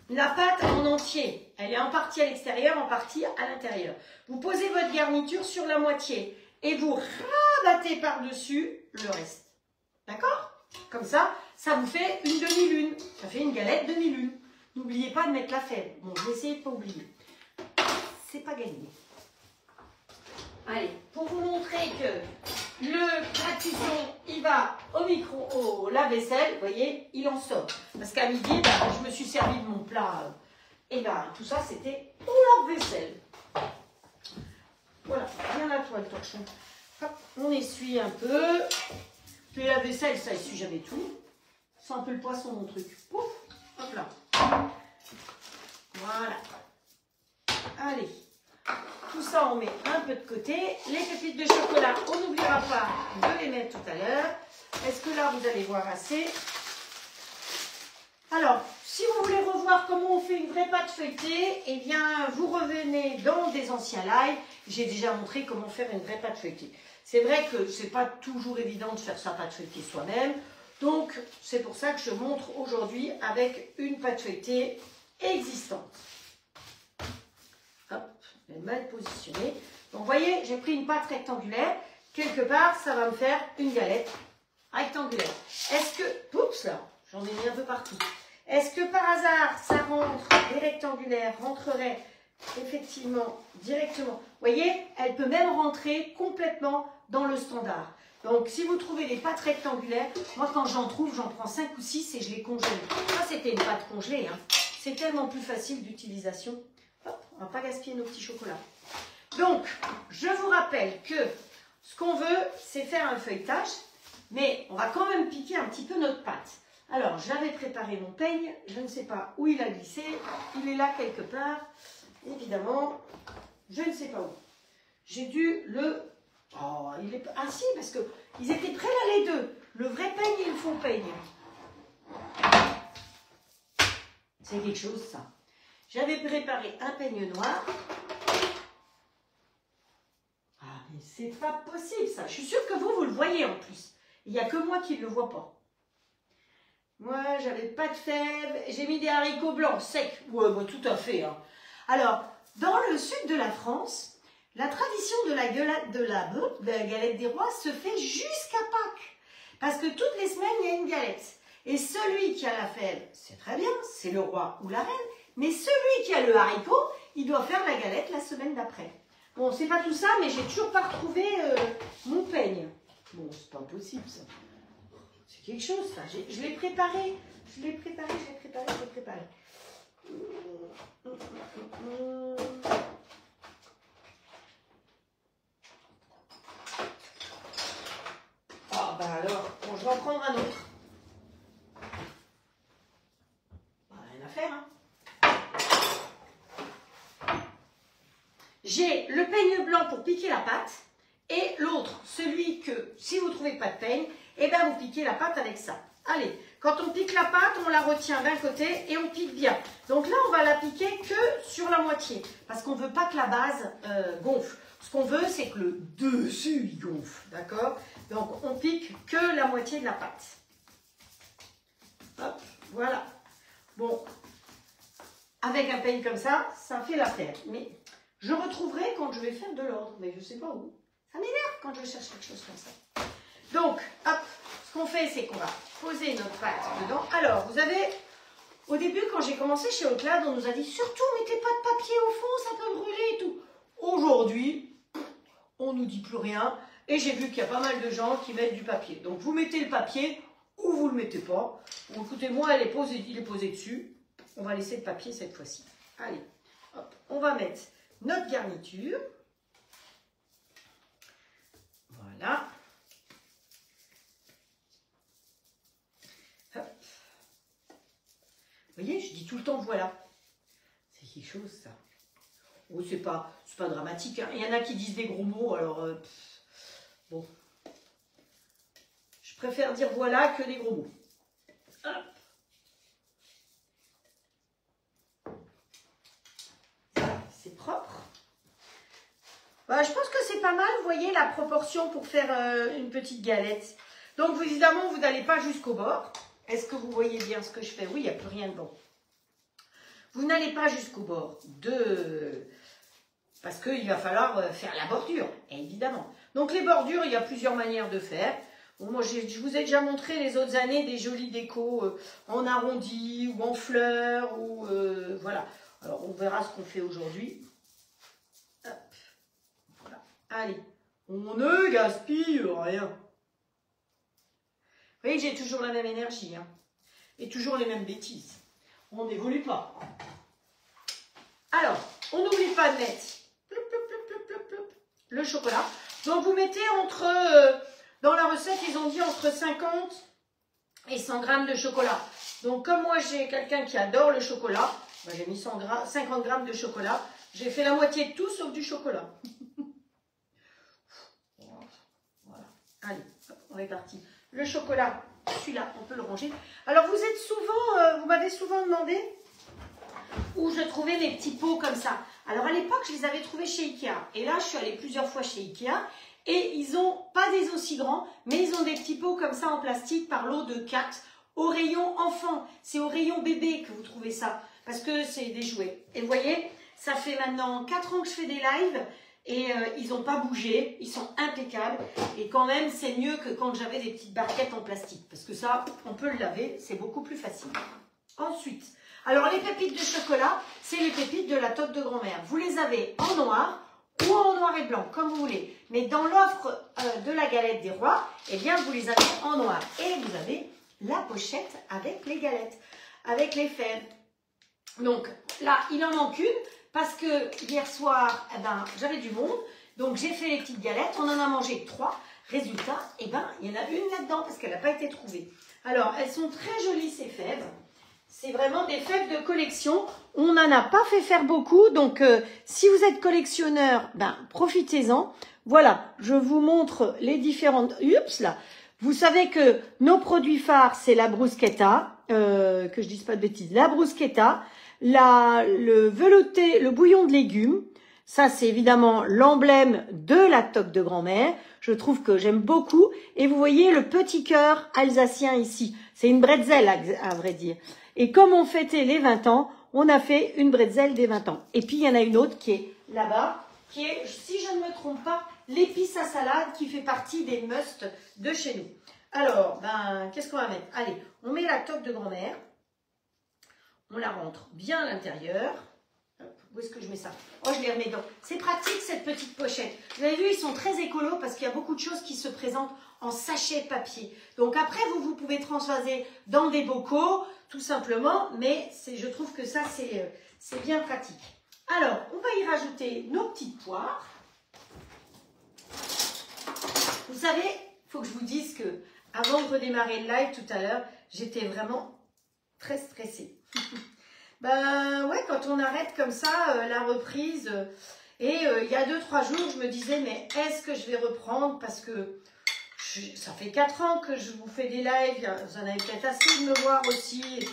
la pâte en entier. Elle est en partie à l'extérieur, en partie à l'intérieur. Vous posez votre garniture sur la moitié et vous rabattez par-dessus le reste. D'accord? Comme ça, ça vous fait une demi-lune. Ça fait une galette demi-lune. N'oubliez pas de mettre la fève. Bon, je vais essayer de ne pas oublier. C'est pas gagné. Allez, pour vous montrer que le pâtisson, il va au lave-vaisselle, vous voyez, il en sort. Parce qu'à midi, je me suis servi de mon plat. Et tout ça, c'était au lave-vaisselle. Voilà, viens là, toi, le torchon. Hop, on essuie un peu. Le lave-vaisselle, ça essuie jamais tout. C'est un peu le poisson, mon truc. Pouf, hop là. Voilà. Allez. Tout ça, on met un peu de côté. Les pépites de chocolat, on n'oubliera pas de les mettre tout à l'heure. Est-ce que là, vous allez voir assez? Alors, si vous voulez revoir comment on fait une vraie pâte feuilletée, eh bien, vous revenez dans des anciens lives. J'ai déjà montré comment faire une vraie pâte feuilletée. C'est vrai que ce n'est pas toujours évident de faire sa pâte feuilletée soi-même. Donc, c'est pour ça que je montre aujourd'hui avec une pâte feuilletée existante. Hop, elle est mal positionnée. Donc, vous voyez, j'ai pris une pâte rectangulaire. Quelque part, ça va me faire une galette rectangulaire. Est-ce que... Oups, là, j'en ai mis un peu partout. Est-ce que par hasard, ça rentre, les rectangulaires rentreraient effectivement directement? Vous voyez, elle peut même rentrer complètement dans le standard. Donc, si vous trouvez des pâtes rectangulaires, moi, quand j'en trouve, j'en prends 5 ou 6 et je les congèle. Ça, c'était une pâte congelée. Hein. C'est tellement plus facile d'utilisation. Hop, on ne va pas gaspiller nos petits chocolats. Donc, je vous rappelle que ce qu'on veut, c'est faire un feuilletage, mais on va quand même piquer un petit peu notre pâte. Alors, j'avais préparé mon peigne, je ne sais pas où il a glissé, il est là quelque part, évidemment, je ne sais pas où. J'ai dû le... Oh, il est... Ah si, parce qu'ils étaient prêts là les deux, le vrai peigne et le faux peigne. C'est quelque chose ça. J'avais préparé un peigne noir. Ah, mais c'est pas possible ça, je suis sûre que vous le voyez en plus. Il n'y a que moi qui ne le vois pas. Moi, j'avais pas de fèves, j'ai mis des haricots blancs secs. Ouais, moi, tout à fait. Hein. Alors, dans le sud de la France, la tradition de la galette des rois se fait jusqu'à Pâques. Parce que toutes les semaines, il y a une galette. Et celui qui a la fève, c'est très bien, c'est le roi ou la reine. Mais celui qui a le haricot, il doit faire la galette la semaine d'après. Bon, c'est pas tout ça, mais j'ai toujours pas retrouvé mon peigne. Bon, c'est pas possible ça. C'est quelque chose, ça. Je l'ai préparé. Je l'ai préparé. Ah, bah alors, bon, je vais en prendre un autre. Bah, rien à faire, hein. J'ai le peigne blanc pour piquer la pâte et l'autre, celui que, si vous ne trouvez pas de peigne, eh bien, vous piquez la pâte avec ça. Allez, quand on pique la pâte, on la retient d'un côté et on pique bien. Donc là, on va la piquer que sur la moitié parce qu'on ne veut pas que la base gonfle. Ce qu'on veut, c'est que le dessus, il gonfle. D'accord? Donc, on pique que la moitié de la pâte. Hop, voilà. Bon, avec un peigne comme ça, ça fait l'affaire. Mais je retrouverai quand je vais faire de l'ordre. Mais je ne sais pas où. Ça m'énerve quand je cherche quelque chose comme ça. Donc, hop, ce qu'on fait, c'est qu'on va poser notre pâte dedans. Alors, vous avez, au début, quand j'ai commencé chez Oclad, on nous a dit, surtout, mettez pas de papier au fond, ça peut brûler et tout. Aujourd'hui, on nous dit plus rien. Et j'ai vu qu'il y a pas mal de gens qui mettent du papier. Donc, vous mettez le papier ou vous le mettez pas. Bon, écoutez, moi, il est posé dessus. On va laisser le papier cette fois-ci. Allez, hop, on va mettre notre garniture. Voilà. Hop. Vous voyez, je dis tout le temps voilà. C'est quelque chose ça. Oh, c'est pas dramatique. Hein. Il y en a qui disent des gros mots, alors bon. Je préfère dire voilà que des gros mots. Hop. Bah, je pense que c'est pas mal, vous voyez, la proportion pour faire une petite galette. Donc, évidemment, vous n'allez pas jusqu'au bord. Est-ce que vous voyez bien ce que je fais? Oui, il n'y a plus rien de bon. Vous n'allez pas jusqu'au bord parce qu'il va falloir faire la bordure, évidemment. Donc, les bordures, il y a plusieurs manières de faire. Bon, moi, je vous ai déjà montré les autres années des jolies décos en arrondi ou en fleurs. Ou voilà. Alors, on verra ce qu'on fait aujourd'hui. Hop. Voilà. Allez, on ne gaspille rien. Vous voyez, j'ai toujours la même énergie. Hein, et toujours les mêmes bêtises. On n'évolue pas. Alors, on n'oublie pas de mettre le chocolat. Donc, vous mettez entre... dans la recette, ils ont dit entre 50 et 100 grammes de chocolat. Donc, comme moi, j'ai quelqu'un qui adore le chocolat, ben, j'ai mis 50 grammes de chocolat. J'ai fait la moitié de tout sauf du chocolat. Voilà. Allez, hop, on est parti. Le chocolat, celui-là, on peut le ranger. Alors, vous êtes souvent, vous m'avez souvent demandé où je trouvais mes petits pots comme ça. Alors, à l'époque, je les avais trouvés chez Ikea. Et là, je suis allée plusieurs fois chez Ikea. Et ils n'ont pas des aussi grands, mais ils ont des petits pots comme ça en plastique par lot de 4 au rayon enfant. C'est au rayon bébé que vous trouvez ça, parce que c'est des jouets. Et vous voyez, ça fait maintenant 4 ans que je fais des lives et ils n'ont pas bougé, ils sont impeccables. Et quand même, c'est mieux que quand j'avais des petites barquettes en plastique, parce que ça, on peut le laver, c'est beaucoup plus facile. Ensuite, alors les pépites de chocolat, c'est les pépites de la toque de grand-mère. Vous les avez en noir ou en noir et blanc, comme vous voulez. Mais dans l'offre de la galette des rois, eh bien, vous les avez en noir. Et vous avez la pochette avec les galettes, avec les fèves. Donc là, il en manque une parce que hier soir, eh ben, j'avais du monde. Donc j'ai fait les petites galettes. On en a mangé 3. Résultat, eh ben, il y en a une là-dedans parce qu'elle n'a pas été trouvée. Alors, elles sont très jolies ces fèves. C'est vraiment des fèves de collection. On n'en a pas fait faire beaucoup. Donc, si vous êtes collectionneur, ben, profitez-en. Voilà, je vous montre les différentes... Oups, là. Vous savez que nos produits phares, c'est la bruschetta. Que je dise pas de bêtises. La bruschetta. Le velouté, le bouillon de légumes. Ça, c'est évidemment l'emblème de la toque de grand-mère. Je trouve que j'aime beaucoup. Et vous voyez le petit cœur alsacien ici. C'est une bretzel, à vrai dire. Et comme on fêtait les 20 ans, on a fait une bretzel des 20 ans. Et puis, il y en a une autre qui est là-bas, qui est, si je ne me trompe pas, l'épice à salade qui fait partie des musts de chez nous. Alors, ben, qu'est-ce qu'on va mettre? Allez, on met la toque de grand-mère. On la rentre bien à l'intérieur. Où est-ce que je mets ça? Oh, je les remets dedans. C'est pratique, cette petite pochette. Vous avez vu, ils sont très écolos parce qu'il y a beaucoup de choses qui se présentent en sachet papier. Donc après, vous pouvez transvaser dans des bocaux, tout simplement. Mais je trouve que ça, c'est bien pratique. Alors, on va y rajouter nos petites poires. Vous savez, il faut que je vous dise que avant de redémarrer le live tout à l'heure, j'étais vraiment très stressée. Ben ouais, quand on arrête comme ça la reprise, et il y a 2-3 jours, je me disais, mais est-ce que je vais reprendre? Parce que ça fait 4 ans que je vous fais des lives, vous en avez peut-être assez de me voir aussi, et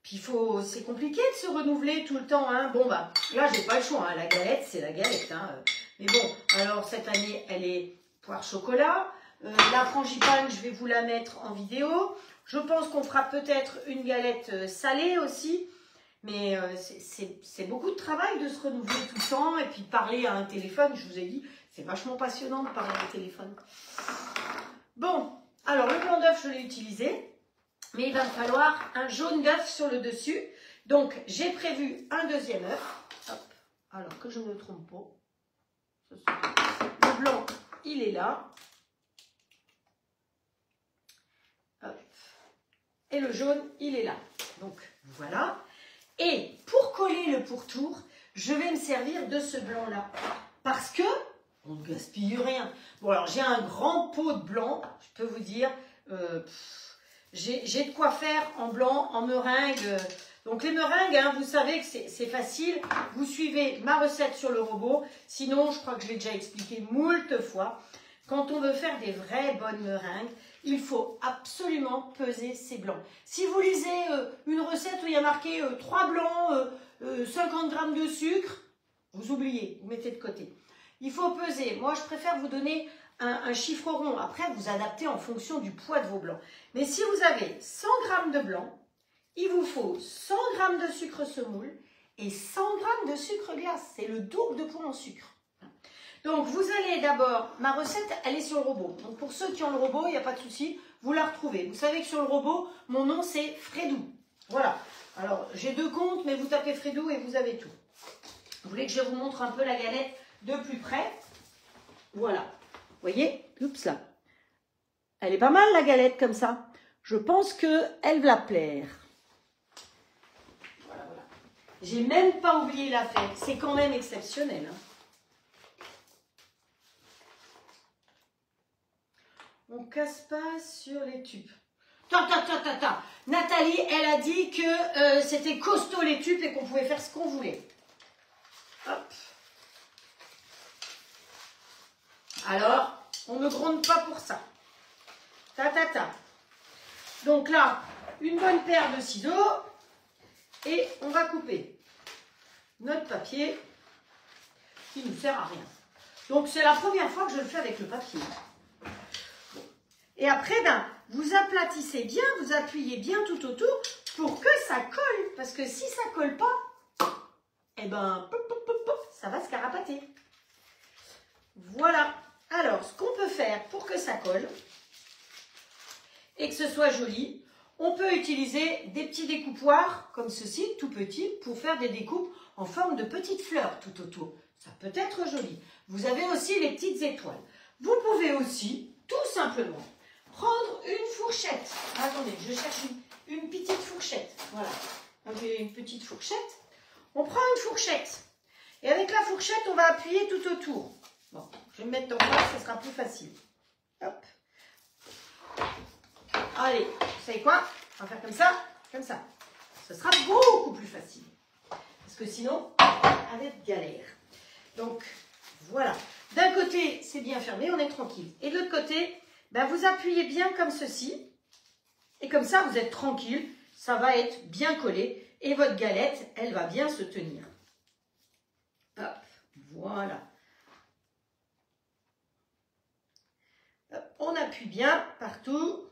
puis c'est compliqué de se renouveler tout le temps. Hein. Bon, bah là, j'ai pas le choix, hein. La galette, c'est la galette. Hein. Mais bon, alors cette année, elle est poire chocolat. La frangipane, je vais vous la mettre en vidéo. Je pense qu'on fera peut-être une galette salée aussi. Mais c'est beaucoup de travail de se renouveler tout le temps et puis parler à un téléphone. Je vous ai dit, c'est vachement passionnant de parler à un téléphone. Bon, alors le blanc d'œuf, je l'ai utilisé. Mais il va me falloir un jaune d'œuf sur le dessus. Donc, j'ai prévu un deuxième œuf. Hop, alors que je ne me trompe pas. Le blanc, il est là. Hop. Et le jaune, il est là. Donc, voilà. Et pour coller le pourtour, je vais me servir de ce blanc-là. Parce que on ne gaspille rien. Bon, alors j'ai un grand pot de blanc, je peux vous dire. J'ai de quoi faire en blanc, en meringue. Donc les meringues, hein, vous savez que c'est facile. Vous suivez ma recette sur le robot. Sinon, je crois que je l'ai déjà expliqué moult fois. Quand on veut faire des vraies bonnes meringues, il faut absolument peser ses blancs. Si vous lisez une recette où il y a marqué 3 blancs, 50 g de sucre, vous oubliez, vous mettez de côté. Il faut peser. Moi, je préfère vous donner un chiffre rond. Après, vous adaptez en fonction du poids de vos blancs. Mais si vous avez 100 g de blanc, il vous faut 100 g de sucre semoule et 100 g de sucre glace. C'est le double de poids en sucre. Donc, vous allez d'abord, ma recette, elle est sur le robot. Donc, pour ceux qui ont le robot, il n'y a pas de souci, vous la retrouvez. Vous savez que sur le robot, mon nom, c'est Fredou. Voilà. Alors, j'ai 2 comptes, mais vous tapez Fredou et vous avez tout. Vous voulez que je vous montre un peu la galette de plus près? Voilà. Vous voyez? Oups là. Elle est pas mal, la galette, comme ça. Je pense qu'elle va plaire. Voilà, voilà. J'ai même pas oublié la fête. C'est quand même exceptionnel, hein. On casse pas sur les tubes. Nathalie, elle a dit que c'était costaud les tubes et qu'on pouvait faire ce qu'on voulait. Hop. Alors, on ne gronde pas pour ça. Donc là, une bonne paire de ciseaux et on va couper notre papier qui ne sert à rien. Donc, c'est la première fois que je le fais avec le papier. Et après, vous aplatissez bien, vous appuyez bien tout autour pour que ça colle. Parce que si ça ne colle pas, eh ben, ça va se carapater. Voilà. Alors, ce qu'on peut faire pour que ça colle et que ce soit joli, on peut utiliser des petits découpoirs comme ceci, tout petits, pour faire des découpes en forme de petites fleurs tout autour. Ça peut être joli. Vous avez aussi les petites étoiles. Vous pouvez aussi, tout simplement, prendre une fourchette. Attendez, je cherche une petite fourchette. Voilà. Donc, j'ai une petite fourchette. On prend une fourchette. Et avec la fourchette, on va appuyer tout autour. Bon, je vais me mettre en place, ce sera plus facile. Hop. Allez, vous savez quoi? On va faire comme ça, comme ça. Ce sera beaucoup plus facile. Parce que sinon, ça va être galère. Donc, voilà. D'un côté, c'est bien fermé, on est tranquille. Et de l'autre côté, ben, vous appuyez bien comme ceci. Et comme ça, vous êtes tranquille. Ça va être bien collé. Et votre galette, elle va bien se tenir. Hop, voilà. Hop, on appuie bien partout.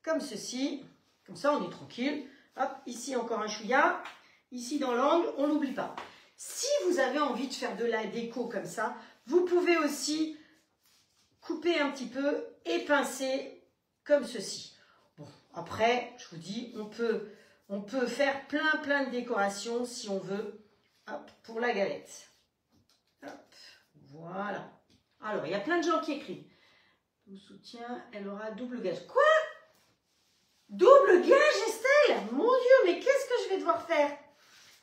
Comme ceci. Comme ça, on est tranquille. Hop, ici encore un chouïa. Ici dans l'angle, on n'oublie pas. Si vous avez envie de faire de la déco comme ça, vous pouvez aussi couper un petit peu et pincer comme ceci. Bon, après, je vous dis, on peut faire plein de décorations si on veut. Hop, pour la galette. Hop, voilà. Alors, il y a plein de gens qui écrivent. Vous soutient, elle aura double gage. Quoi? Double gage, Estelle? Mon Dieu, mais qu'est-ce que je vais devoir faire?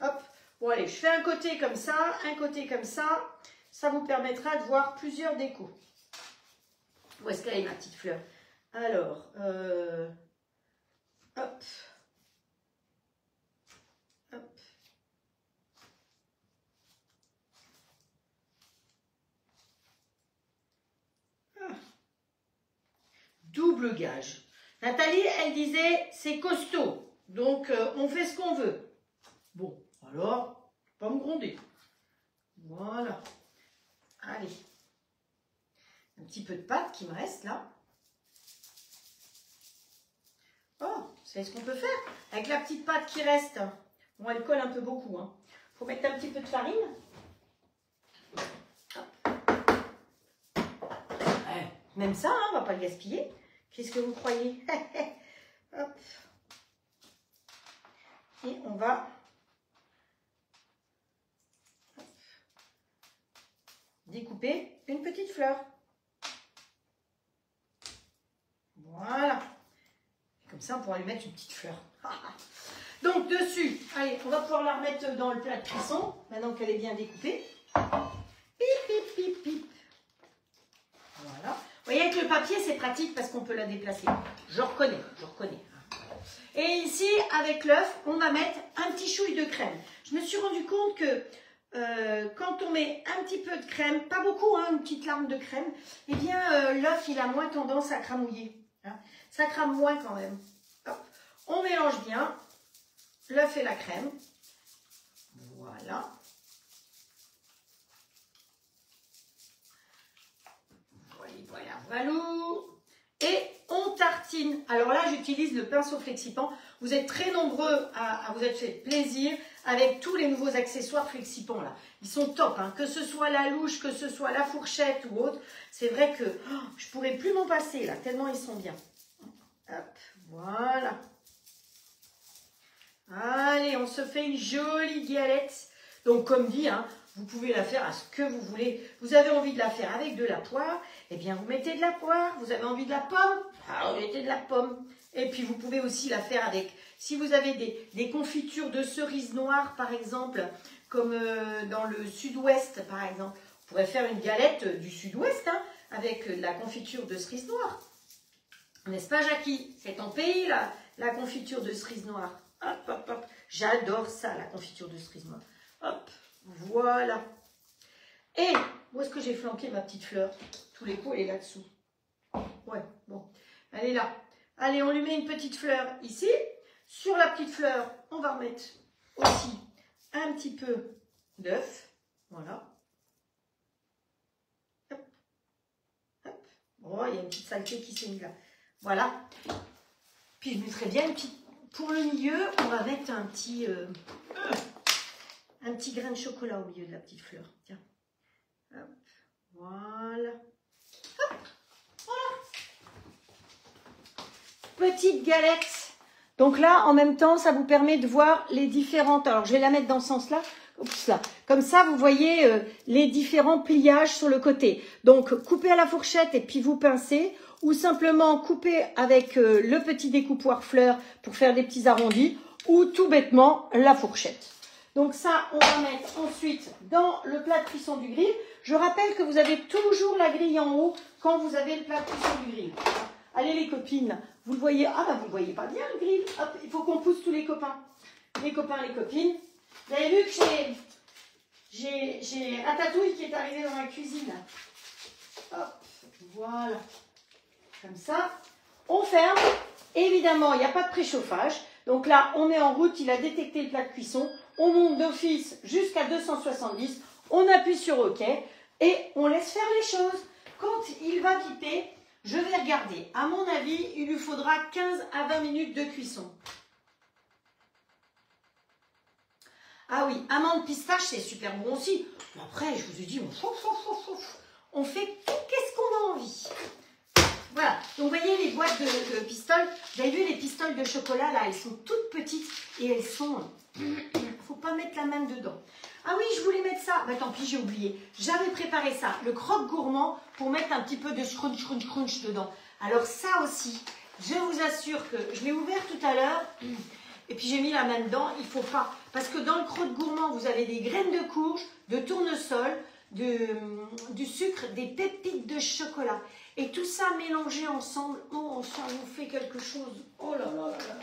Hop, bon allez, je fais un côté comme ça, un côté comme ça. Ça vous permettra de voir plusieurs décos. Où est-ce qu'elle est ma petite fleur? Alors, hop. Hop. Ah. Double gage. Nathalie, elle disait, c'est costaud. Donc, on fait ce qu'on veut. Bon, alors, pas me gronder. Voilà. Allez. Un petit peu de pâte qui me reste là. Oh, vous savez ce qu'on peut faire? Avec la petite pâte qui reste. Bon, elle colle un peu beaucoup. Hein. Faut mettre un petit peu de farine. Ouais, même ça, hein, on va pas le gaspiller. Qu'est-ce que vous croyez? Hop. Et on va découper une petite fleur. Voilà. Comme ça, on pourra lui mettre une petite fleur. Donc, dessus, allez, on va pouvoir la remettre dans le plat de cuisson, maintenant qu'elle est bien découpée. Pip, pip, pip, pip. Voilà. Vous voyez, avec le papier, c'est pratique parce qu'on peut la déplacer. Je reconnais, je reconnais. Et ici, avec l'œuf, on va mettre un petit chouille de crème. Je me suis rendu compte que quand on met un petit peu de crème, pas beaucoup, hein, une petite larme de crème, eh bien, l'œuf, il a moins tendance à cramouiller. Hein. Ça crame moins quand même. Hop. On mélange bien l'œuf et la crème. Voilà. Valou. Et on tartine. Alors là, j'utilise le pinceau Flexipant. Vous êtes très nombreux à vous être fait plaisir avec tous les nouveaux accessoires Flexipant là. Ils sont top, hein. Que ce soit la louche, que ce soit la fourchette ou autre. C'est vrai que je pourrais plus m'en passer là, tellement ils sont bien. Hop, voilà. Allez, on se fait une jolie galette. Donc comme dit, hein, vous pouvez la faire à ce que vous voulez. Vous avez envie de la faire avec de la poire, eh bien vous mettez de la poire. Vous avez envie de la pomme, vous mettez de la pomme. Et puis vous pouvez aussi la faire avec, si vous avez des confitures de cerises noires par exemple, comme dans le sud-ouest par exemple, vous pourrez faire une galette du sud-ouest hein, avec de la confiture de cerises noires. N'est-ce pas Jackie? C'est ton pays là, la confiture de cerises noires. Hop, hop, hop. J'adore ça, la confiture de cerises noires. Hop, voilà. Et où est-ce que j'ai flanqué ma petite fleur? Tous les coups, elle est là-dessous. Ouais, bon, elle est là. Allez, on lui met une petite fleur ici. Sur la petite fleur, on va remettre aussi un petit peu d'œuf. Voilà. Hop, hop. Oh, il y a une petite saleté qui s'est mise là. Voilà. Puis je mettrai bien une petite... Pour le milieu, on va mettre un petit grain de chocolat au milieu de la petite fleur. Tiens. Hop. Voilà. Hop. Voilà. Petite galette. Donc là, en même temps, ça vous permet de voir les différentes... Alors, je vais la mettre dans ce sens-là. Oups, là. Comme ça, vous voyez les différents pliages sur le côté. Donc, coupez à la fourchette et puis vous pincez. Ou simplement couper avec le petit découpoir fleur pour faire des petits arrondis. Ou tout bêtement, la fourchette. Donc ça, on va mettre ensuite dans le plat de cuisson du grill. Je rappelle que vous avez toujours la grille en haut quand vous avez le plat de cuisson du grill. Allez les copines, vous le voyez? Ah bah vous le voyez pas bien le grill. Hop, il faut qu'on pousse tous les copains. Les copains, les copines. Vous avez vu que j'ai Ratatouille qui est arrivé dans la cuisine. Hop, voilà. Comme ça. On ferme. Évidemment, il n'y a pas de préchauffage. Donc là, on met en route. Il a détecté le plat de cuisson. On monte d'office jusqu'à 270. On appuie sur OK. Et on laisse faire les choses. Quand il va piper, je vais regarder. À mon avis, il lui faudra 15 à 20 minutes de cuisson. Ah oui, amande pistache, c'est super bon aussi. Après, je vous ai dit, on fait qu'est-ce qu'on a envie. Voilà, donc vous voyez les boîtes de pistoles, vous avez vu les pistoles de chocolat là, elles sont toutes petites et elles sont, faut pas mettre la main dedans. Ah oui, je voulais mettre ça, bah tant pis j'ai oublié, j'avais préparé ça, le croque gourmand pour mettre un petit peu de crunch dedans. Alors ça aussi, je vous assure que je l'ai ouvert tout à l'heure et puis j'ai mis la main dedans, il faut pas, parce que dans le croque gourmand vous avez des graines de courge, de tournesol, du sucre, des pépites de chocolat. Et tout ça mélangé ensemble, oh, ça nous fait quelque chose. Oh là là là là.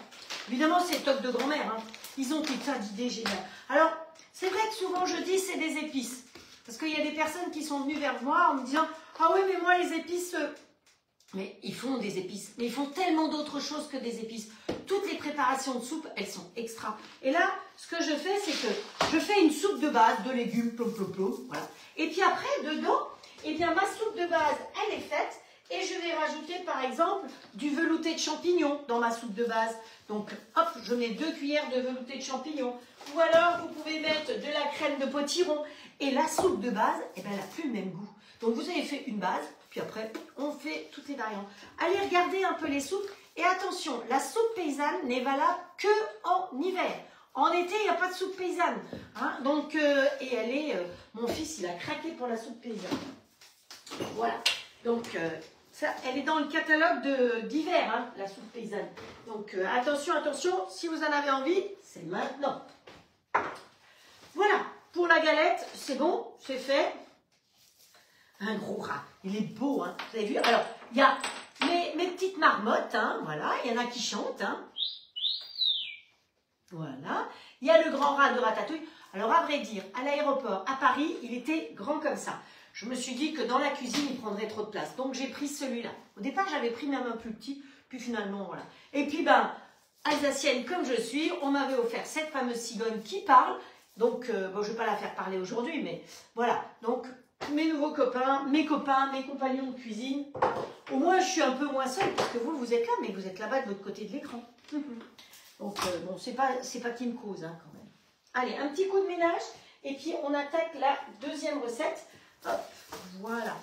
Évidemment, c'est top de grand-mère. Hein. Ils ont tout tas d'idées géniales. Alors, c'est vrai que souvent je dis c'est des épices. Parce qu'il y a des personnes qui sont venues vers moi en me disant « Ah oui, mais moi les épices... » Mais ils font des épices. Mais ils font tellement d'autres choses que des épices. Toutes les préparations de soupe, elles sont extra. Et là, ce que je fais, c'est que je fais une soupe de base de légumes, plom, plom, plom, voilà. Et puis après, dedans, eh bien, ma soupe de base, elle est faite. Et je vais rajouter, par exemple, du velouté de champignons dans ma soupe de base. Donc, hop, je mets 2 cuillères de velouté de champignons. Ou alors, vous pouvez mettre de la crème de potiron. Et la soupe de base, eh bien, elle n'a plus le même goût. Donc, vous avez fait une base. Puis après, on fait toutes les variantes. Allez regarder un peu les soupes. Et attention, la soupe paysanne n'est valable que en hiver. En été, il n'y a pas de soupe paysanne. Hein, donc, et elle est... mon fils, il a craqué pour la soupe paysanne. Voilà. Donc, ça, elle est dans le catalogue d'hiver, hein, la soupe paysanne. Donc, attention, attention, si vous en avez envie, c'est maintenant. Voilà. Pour la galette, c'est bon, c'est fait. Un gros rat. Il est beau, hein. Vous avez vu? Alors, il y a mes petites marmottes, hein. Voilà. Il y en a qui chantent, hein. Voilà. Il y a le grand rat de Ratatouille. Alors, à vrai dire, à l'aéroport, à Paris, il était grand comme ça. Je me suis dit que dans la cuisine, il prendrait trop de place. Donc, j'ai pris celui-là. Au départ, j'avais pris même un plus petit. Puis finalement, voilà. Et puis, ben, alsacienne comme je suis, on m'avait offert cette fameuse cigogne qui parle. Donc, bon, je ne vais pas la faire parler aujourd'hui, mais voilà. Donc, mes nouveaux copains, mes compagnons de cuisine. Au moins, je suis un peu moins seule parce que vous êtes là, mais vous êtes là-bas de l'autre côté de l'écran. Donc, bon, c'est pas qui me cause, hein, quand même. Allez, un petit coup de ménage et puis on attaque la deuxième recette. Hop, voilà.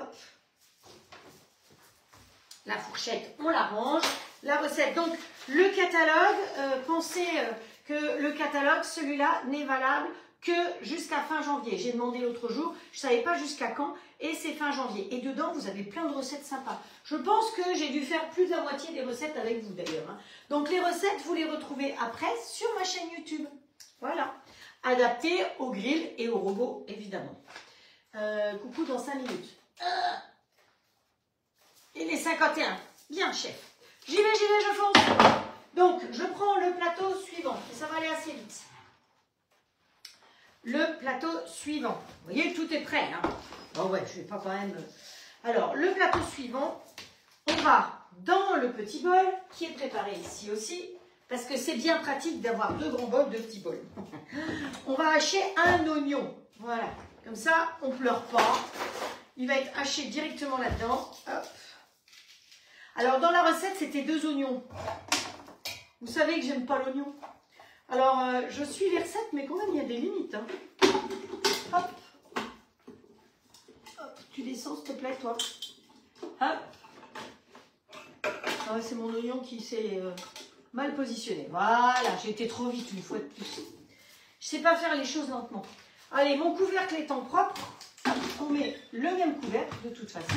Hop. La fourchette, on la range. La recette, donc le catalogue, pensez que le catalogue, celui-là, n'est valable que jusqu'à fin janvier. J'ai demandé l'autre jour, je ne savais pas jusqu'à quand, et c'est fin janvier. Et dedans, vous avez plein de recettes sympas. Je pense que j'ai dû faire plus de la moitié des recettes avec vous d'ailleurs. Hein. Donc les recettes, vous les retrouvez après sur ma chaîne YouTube. Voilà. Adaptées au grill et au robot, évidemment. Coucou dans 5 minutes. Il est 51. Bien, chef. J'y vais, je fonce. Donc, je prends le plateau suivant. Et ça va aller assez vite. Le plateau suivant. Vous voyez, tout est prêt. Hein. Bon, ouais, je ne vais pas quand même... Alors, le plateau suivant, on va dans le petit bol, qui est préparé ici aussi, parce que c'est bien pratique d'avoir 2 grands bols, 2 petits bols. On va hacher un oignon. Voilà. Comme ça, on ne pleure pas. Il va être haché directement là-dedans. Hop. Alors, dans la recette, c'était 2 oignons. Vous savez que j'aime pas l'oignon. Alors, je suis les recettes, mais quand même, il y a des limites. Hein. Hop. Hop. Tu descends, s'il te plaît, toi. Hop. Ah, c'est mon oignon qui s'est mal positionné. Voilà, j'ai été trop vite une fois de plus. Je sais pas faire les choses lentement. Allez, mon couvercle étant propre, on met le même couvercle, de toute façon.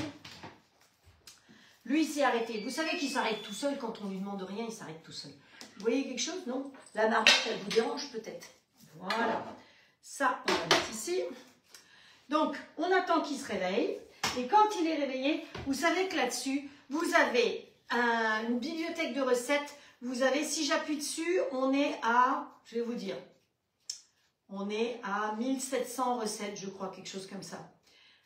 Lui, il s'est arrêté. Vous savez qu'il s'arrête tout seul quand on lui demande rien, il s'arrête tout seul. Vous voyez quelque chose, non? La marmotte, elle vous dérange peut-être. Voilà. Ça, on va mettre ici. Donc, on attend qu'il se réveille. Et quand il est réveillé, vous savez que là-dessus, vous avez une bibliothèque de recettes. Vous avez, si j'appuie dessus, on est à, je vais vous dire, on est à 1700 recettes, je crois, quelque chose comme ça.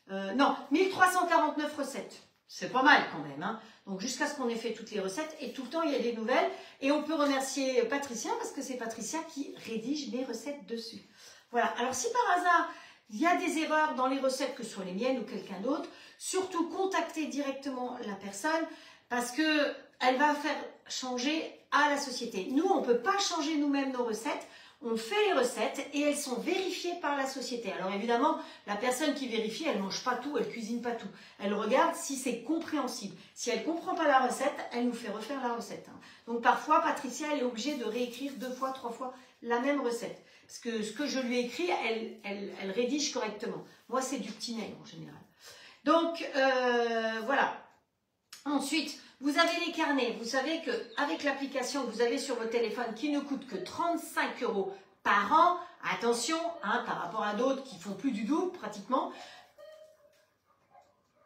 Non, 1349 recettes. C'est pas mal quand même. Hein. Donc jusqu'à ce qu'on ait fait toutes les recettes. Et tout le temps, il y a des nouvelles. Et on peut remercier Patricia parce que c'est Patricia qui rédige les recettes dessus. Voilà. Alors si par hasard, il y a des erreurs dans les recettes, que ce soit les miennes ou quelqu'un d'autre, surtout contactez directement la personne parce qu'elle va faire changer à la société. Nous, on ne peut pas changer nous-mêmes nos recettes. On fait les recettes et elles sont vérifiées par la société. Alors évidemment, la personne qui vérifie, elle ne mange pas tout, elle ne cuisine pas tout. Elle regarde si c'est compréhensible. Si elle ne comprend pas la recette, elle nous fait refaire la recette. Hein. Donc parfois, Patricia, elle est obligée de réécrire 2 fois, 3 fois la même recette. Parce que ce que je lui ai écrit, elle rédige correctement. Moi, c'est du petit nez en général. Donc voilà. Ensuite, vous avez les carnets. Vous savez qu'avec l'application que vous avez sur votre téléphone qui ne coûte que 35 € par an, attention, hein, par rapport à d'autres qui font plus du double pratiquement,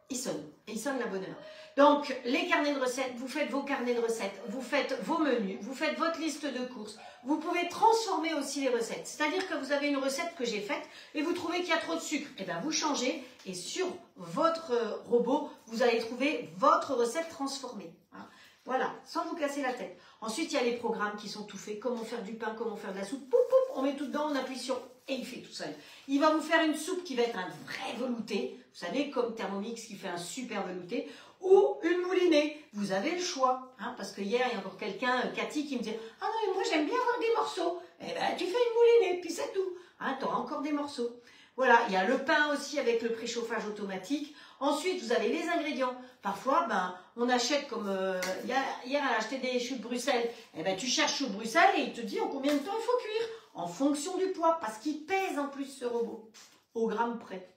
ils sonnent. Et ils sonnent la bonne heure. Donc, les carnets de recettes, vous faites vos carnets de recettes, vous faites vos menus, vous faites votre liste de courses. Vous pouvez transformer aussi les recettes. C'est-à-dire que vous avez une recette que j'ai faite et vous trouvez qu'il y a trop de sucre. Et bien, vous changez et sur votre robot, vous allez trouver votre recette transformée. Hein. Voilà, sans vous casser la tête. Ensuite, il y a les programmes qui sont tout faits. Comment faire du pain, comment faire de la soupe. Poup, poup, on met tout dedans, on appuie sur et il fait tout seul. Il va vous faire une soupe qui va être un vrai velouté. Vous savez, comme Thermomix qui fait un super velouté. Ou une moulinée. Vous avez le choix. Hein, parce que hier, il y a encore quelqu'un, Cathy, qui me dit « Ah non, mais moi j'aime bien avoir des morceaux. » Eh bien, tu fais une moulinée, puis c'est tout. Hein, tu auras encore des morceaux. Voilà, il y a le pain aussi avec le préchauffage automatique. Ensuite, vous avez les ingrédients. Parfois, ben, on achète comme... hier, elle a acheté des choux de Bruxelles. Eh ben, tu cherches choux de Bruxelles et il te dit en combien de temps il faut cuire. En fonction du poids, parce qu'il pèse en plus ce robot. Au gramme près.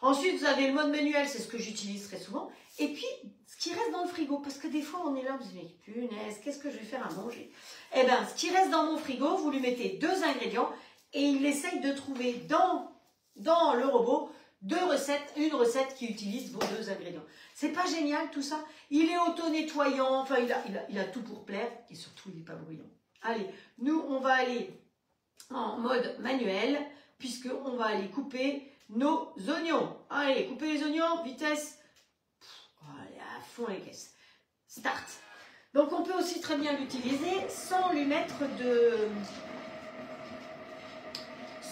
Ensuite, vous avez le mode manuel, c'est ce que j'utilise très souvent. Et puis, ce qui reste dans le frigo, parce que des fois, on est là, vous dites, punaise, qu'est-ce que je vais faire à manger? Eh bien, ce qui reste dans mon frigo, vous lui mettez 2 ingrédients et il essaye de trouver dans le robot une recette qui utilise vos 2 ingrédients. C'est pas génial tout ça? Il est auto-nettoyant, enfin, il a tout pour plaire et surtout, il n'est pas bruyant. Allez, nous, on va aller en mode manuel, puisqu'on va aller couper nos oignons. Allez, couper les oignons, vitesse. Allez, à fond les caisses. Start. Donc, on peut aussi très bien l'utiliser sans lui mettre de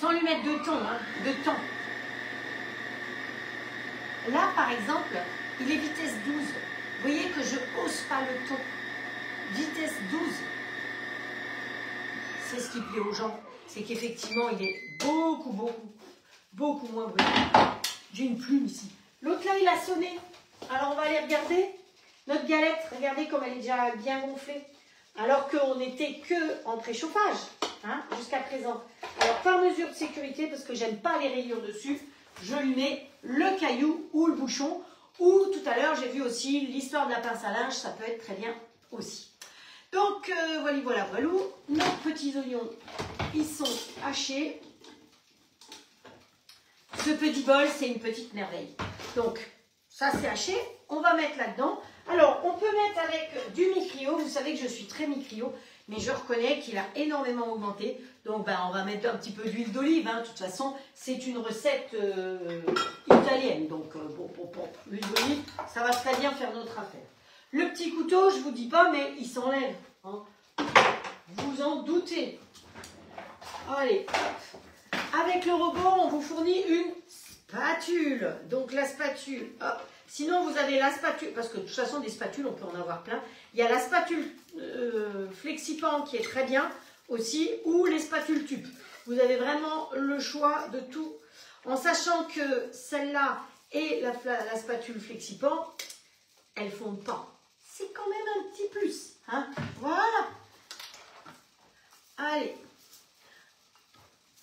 sans lui mettre de temps, hein, de temps. Là, par exemple, il est vitesse 12. Vous voyez que je hausse pas le ton. Vitesse 12. C'est ce qui plaît aux gens. C'est qu'effectivement, il est beaucoup moins bruyant. J'ai une plume ici. L'autre là, il a sonné. Alors, on va aller regarder notre galette. Regardez comme elle est déjà bien gonflée. Alors qu'on n'était que en préchauffage, hein, jusqu'à présent. Alors, par mesure de sécurité, parce que j'aime pas les rayures dessus, je lui mets le caillou ou le bouchon. Ou tout à l'heure, j'ai vu aussi l'histoire de la pince à linge, ça peut être très bien aussi. Donc, voilà. Nos petits oignons, ils sont hachés. Ce petit bol, c'est une petite merveille. Donc, ça c'est haché. On va mettre là-dedans. Alors, on peut mettre avec du mi-crio. Vous savez que je suis très mi-crio, mais je reconnais qu'il a énormément augmenté. Donc, on va mettre un petit peu d'huile d'olive. Hein. De toute façon, c'est une recette italienne. Donc, l'huile d'olive, ça va très bien faire notre affaire. Le petit couteau, je ne vous dis pas, mais il s'enlève. Hein. Vous en doutez. Allez, hop. Avec le robot, on vous fournit une spatule. Donc, la spatule, hop. Sinon, vous avez la spatule, parce que de toute façon, des spatules, on peut en avoir plein. Il y a la spatule Flexipant qui est très bien aussi, ou les spatules tubes. Vous avez vraiment le choix de tout, en sachant que celle-là et la spatule Flexipant, elles ne fondent pas. C'est quand même un petit plus. Hein, voilà. Allez.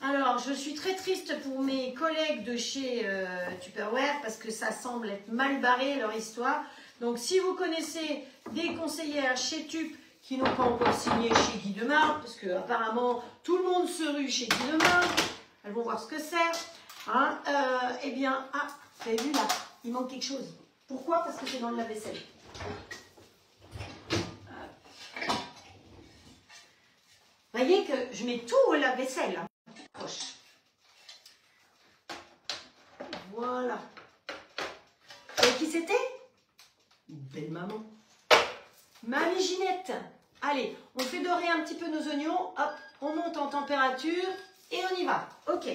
Alors, je suis très triste pour mes collègues de chez Tupperware parce que ça semble être mal barré leur histoire. Donc, si vous connaissez des conseillères chez Tup qui n'ont pas encore signé chez Guy Demar, parce que apparemment tout le monde se rue chez Guy Demar, elles vont voir ce que c'est. Hein, eh bien, vous avez vu là, il manque quelque chose. Pourquoi? Parce que c'est dans le lave-vaisselle. Vous voyez que je mets tout au lave-vaisselle. Hein. Proche. Voilà. Et qui c'était? Belle maman. Mamie Ginette. Allez, on fait dorer un petit peu nos oignons. Hop, on monte en température et on y va. Ok.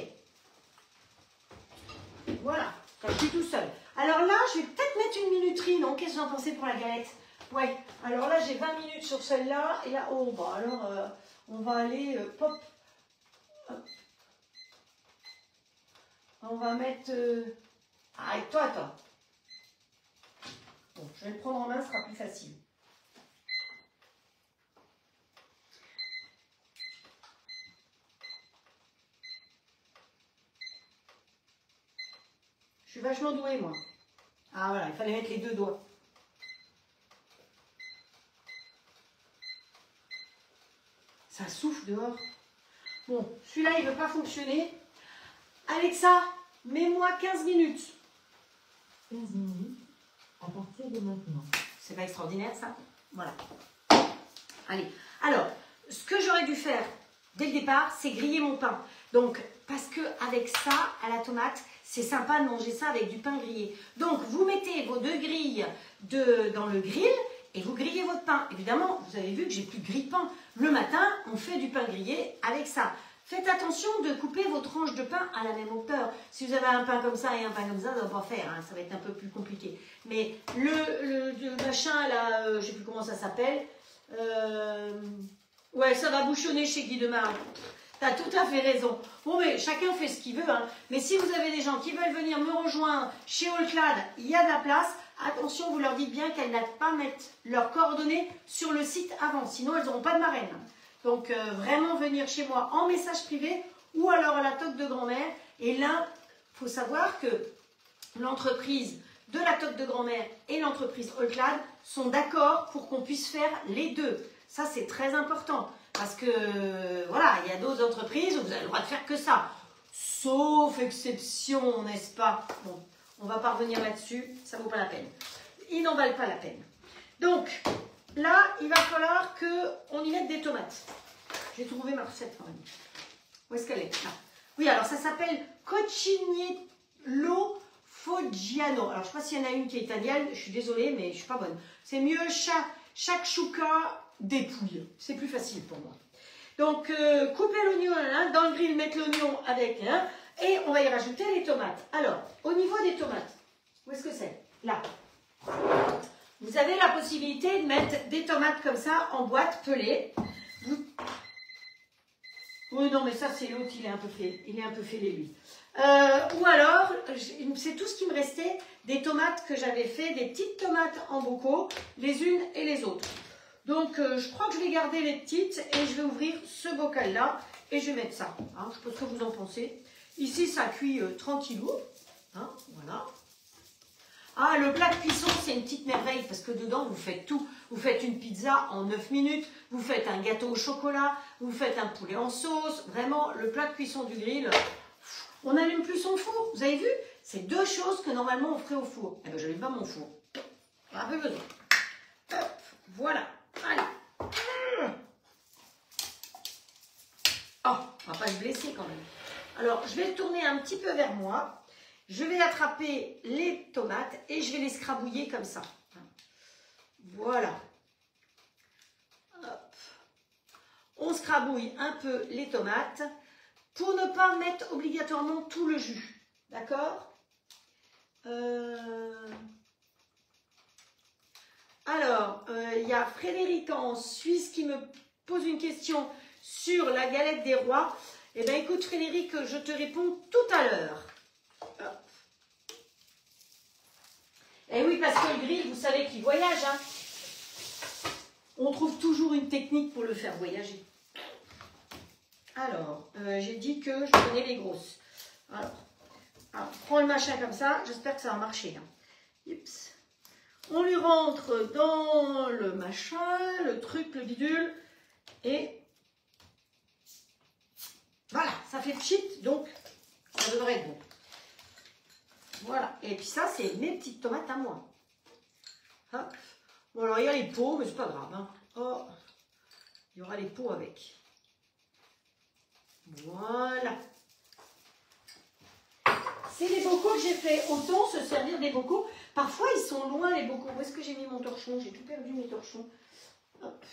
Voilà, ça je suis tout seul. Alors là, je vais peut-être mettre une minuterie, non? Qu'est-ce que j'en pensais pour la galette? Ouais, alors là, j'ai 20 minutes sur celle-là. Et là, oh, bah alors, on va aller, pop. Hop. On va mettre... avec toi. Bon, je vais le prendre en main, ce sera plus facile. Je suis vachement douée, moi. Ah, voilà, il fallait mettre les deux doigts. Ça souffle dehors. Bon, celui-là, il ne veut pas fonctionner. Alexa, mets-moi 15 minutes. 15 minutes à partir de maintenant. C'est pas extraordinaire, ça? Voilà. Allez, alors, ce que j'aurais dû faire dès le départ, c'est griller mon pain. Donc, parce que avec ça, à la tomate, c'est sympa de manger ça avec du pain grillé. Donc, vous mettez vos deux grilles dans le grill et vous grillez votre pain. Évidemment, vous avez vu que j'ai plus de grille-pain. Le matin, on fait du pain grillé avec ça. Faites attention de couper vos tranches de pain à la même hauteur. Si vous avez un pain comme ça et un pain comme ça va pas faire. Hein, ça va être un peu plus compliqué. Mais le machin, là, je ne sais plus comment ça s'appelle. Ouais, ça va bouchonner chez Guy Demar. Tu as tout à fait raison. Bon, mais chacun fait ce qu'il veut. Hein. Mais si vous avez des gens qui veulent venir me rejoindre chez Allclad, il y a de la place. Attention, vous leur dites bien qu'elles n'aient pas mettre leurs coordonnées sur le site avant. Sinon, elles n'auront pas de marraine. Donc, vraiment venir chez moi en message privé ou alors à la toque de grand-mère. Et là, il faut savoir que l'entreprise de la toque de grand-mère et l'entreprise Allclad sont d'accord pour qu'on puisse faire les deux. Ça, c'est très important. Parce que, voilà, il y a d'autres entreprises où vous avez le droit de faire que ça. Sauf exception, n'est-ce pas? Bon, on ne va pas revenir là-dessus, ça ne vaut pas la peine. Ils n'en valent pas la peine. Donc, là, il va falloir qu'on y mette des tomates. J'ai trouvé ma recette quand même. Où est-ce qu'elle est? Là. Oui, alors ça s'appelle Coccinello Foggiano. Alors, je ne sais pas s'il y en a une qui est italienne, je suis désolée, mais je ne suis pas bonne. C'est mieux shakshuka dépouille. C'est plus facile pour moi. Donc, couper l'oignon dans le grill, mettre l'oignon avec, et on va y rajouter les tomates. Alors, au niveau des tomates, où est-ce que c'est? Là. Vous avez la possibilité de mettre des tomates comme ça en boîte pelée. Oui, non, mais ça, c'est l'autre, il est un peu fêlé, lui. Ou alors, c'est tout ce qui me restait des tomates que j'avais fait, des petites tomates en bocaux, les unes et les autres. Donc, je crois que je vais garder les petites et je vais ouvrir ce bocal-là et je vais mettre ça. Hein, je sais pas ce que vous en pensez. Ici, ça cuit tranquillou. Hein, voilà. Ah, le plat de cuisson, c'est une petite merveille parce que dedans, vous faites tout. Vous faites une pizza en 9 minutes, vous faites un gâteau au chocolat, vous faites un poulet en sauce. Vraiment, le plat de cuisson du grill, on n'allume plus son four. Vous avez vu? C'est deux choses que normalement on ferait au four. Eh bien, je n'allume pas mon four. On n'a pas besoin. Hop, voilà. Allez. Oh, on va pas se blesser quand même. Alors, je vais le tourner un petit peu vers moi. Je vais attraper les tomates et je vais les scrabouiller comme ça. Voilà. Hop. On scrabouille un peu les tomates pour ne pas mettre obligatoirement tout le jus. D'accord? Alors, il y a Frédéric en Suisse qui me pose une question sur la galette des rois. Eh bien, écoute Frédéric, je te réponds tout à l'heure. Eh oui, parce que le grill, vous savez qu'il voyage. Hein. On trouve toujours une technique pour le faire voyager. Alors, j'ai dit que je prenais les grosses. Alors, prends le machin comme ça. J'espère que ça va marcher. Hein. Oups. On lui rentre dans le machin, le truc, le bidule. Et voilà, ça fait pchit, donc ça devrait être bon. Voilà, et puis ça, c'est mes petites tomates à moi. Hop. Bon, alors il y a les peaux, mais c'est pas grave. Hein. Oh, il y aura les peaux avec. Voilà. C'est les bocaux que j'ai fait. Autant se servir des bocaux. Parfois, ils sont loin, les bocaux. Où est-ce que j'ai mis mon torchon? J'ai tout perdu, mes torchons. Hop.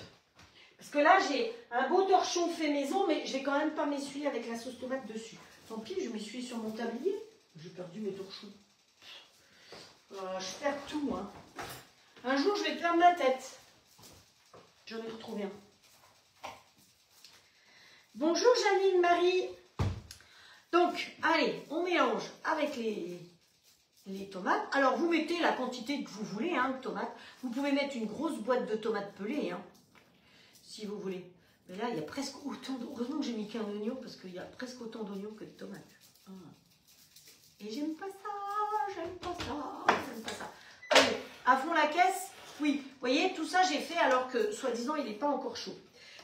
Parce que là, j'ai un beau torchon fait maison, mais je vais quand même pas m'essuyer avec la sauce tomate dessus. Tant pis, je m'essuie sur mon tablier. J'ai perdu mes torchons. Je perds tout, hein. Un jour, je vais perdre ma tête. J'en ai retrouvé un. Bonjour Janine Marie. Donc, allez, on mélange avec les tomates. Alors, vous mettez la quantité que vous voulez, hein, de tomates. Vous pouvez mettre une grosse boîte de tomates pelées, hein, si vous voulez. Mais là, il y a presque autant de... Heureusement que j'ai mis qu'un oignon, parce qu'il y a presque autant d'oignons que de tomates. Et j'aime pas ça, j'aime pas ça, j'aime pas ça. Allez, à fond la caisse. Oui, vous voyez, tout ça, j'ai fait alors que, soi-disant, il n'est pas encore chaud.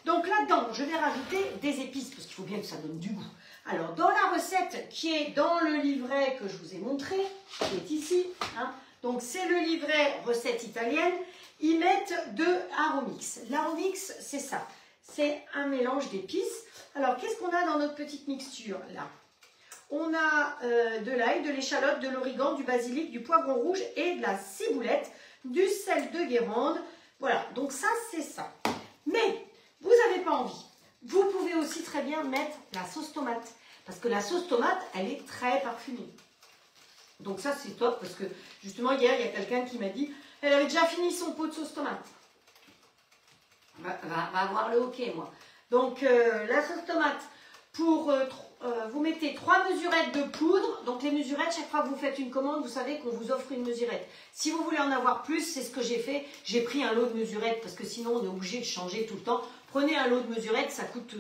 Donc là-dedans, je vais rajouter des épices, parce qu'il faut bien que ça donne du goût. Alors, dans la recette qui est dans le livret que je vous ai montré, qui est ici, hein, donc c'est le livret recette italienne, ils mettent de Aromix. L'Aromix, c'est ça. C'est un mélange d'épices. Alors, qu'est-ce qu'on a dans notre petite mixture, là? On a de l'ail, de l'échalote, de l'origan, du basilic, du poivron rouge et de la ciboulette, du sel de Guérande. Voilà, donc ça, c'est ça. Mais, vous n'avez pas envie. Vous pouvez aussi très bien mettre la sauce tomate. Parce que la sauce tomate, elle est très parfumée. Donc ça, c'est top. Parce que, justement, hier, il y a quelqu'un qui m'a dit, elle avait déjà fini son pot de sauce tomate. Va avoir le hockey, moi. Donc, la sauce tomate, pour... vous mettez 3 mesurettes de poudre. Donc les mesurettes, chaque fois que vous faites une commande, vous savez qu'on vous offre une mesurette. Si vous voulez en avoir plus, c'est ce que j'ai fait. J'ai pris un lot de mesurettes parce que sinon on est obligé de changer tout le temps. Prenez un lot de mesurettes, ça coûte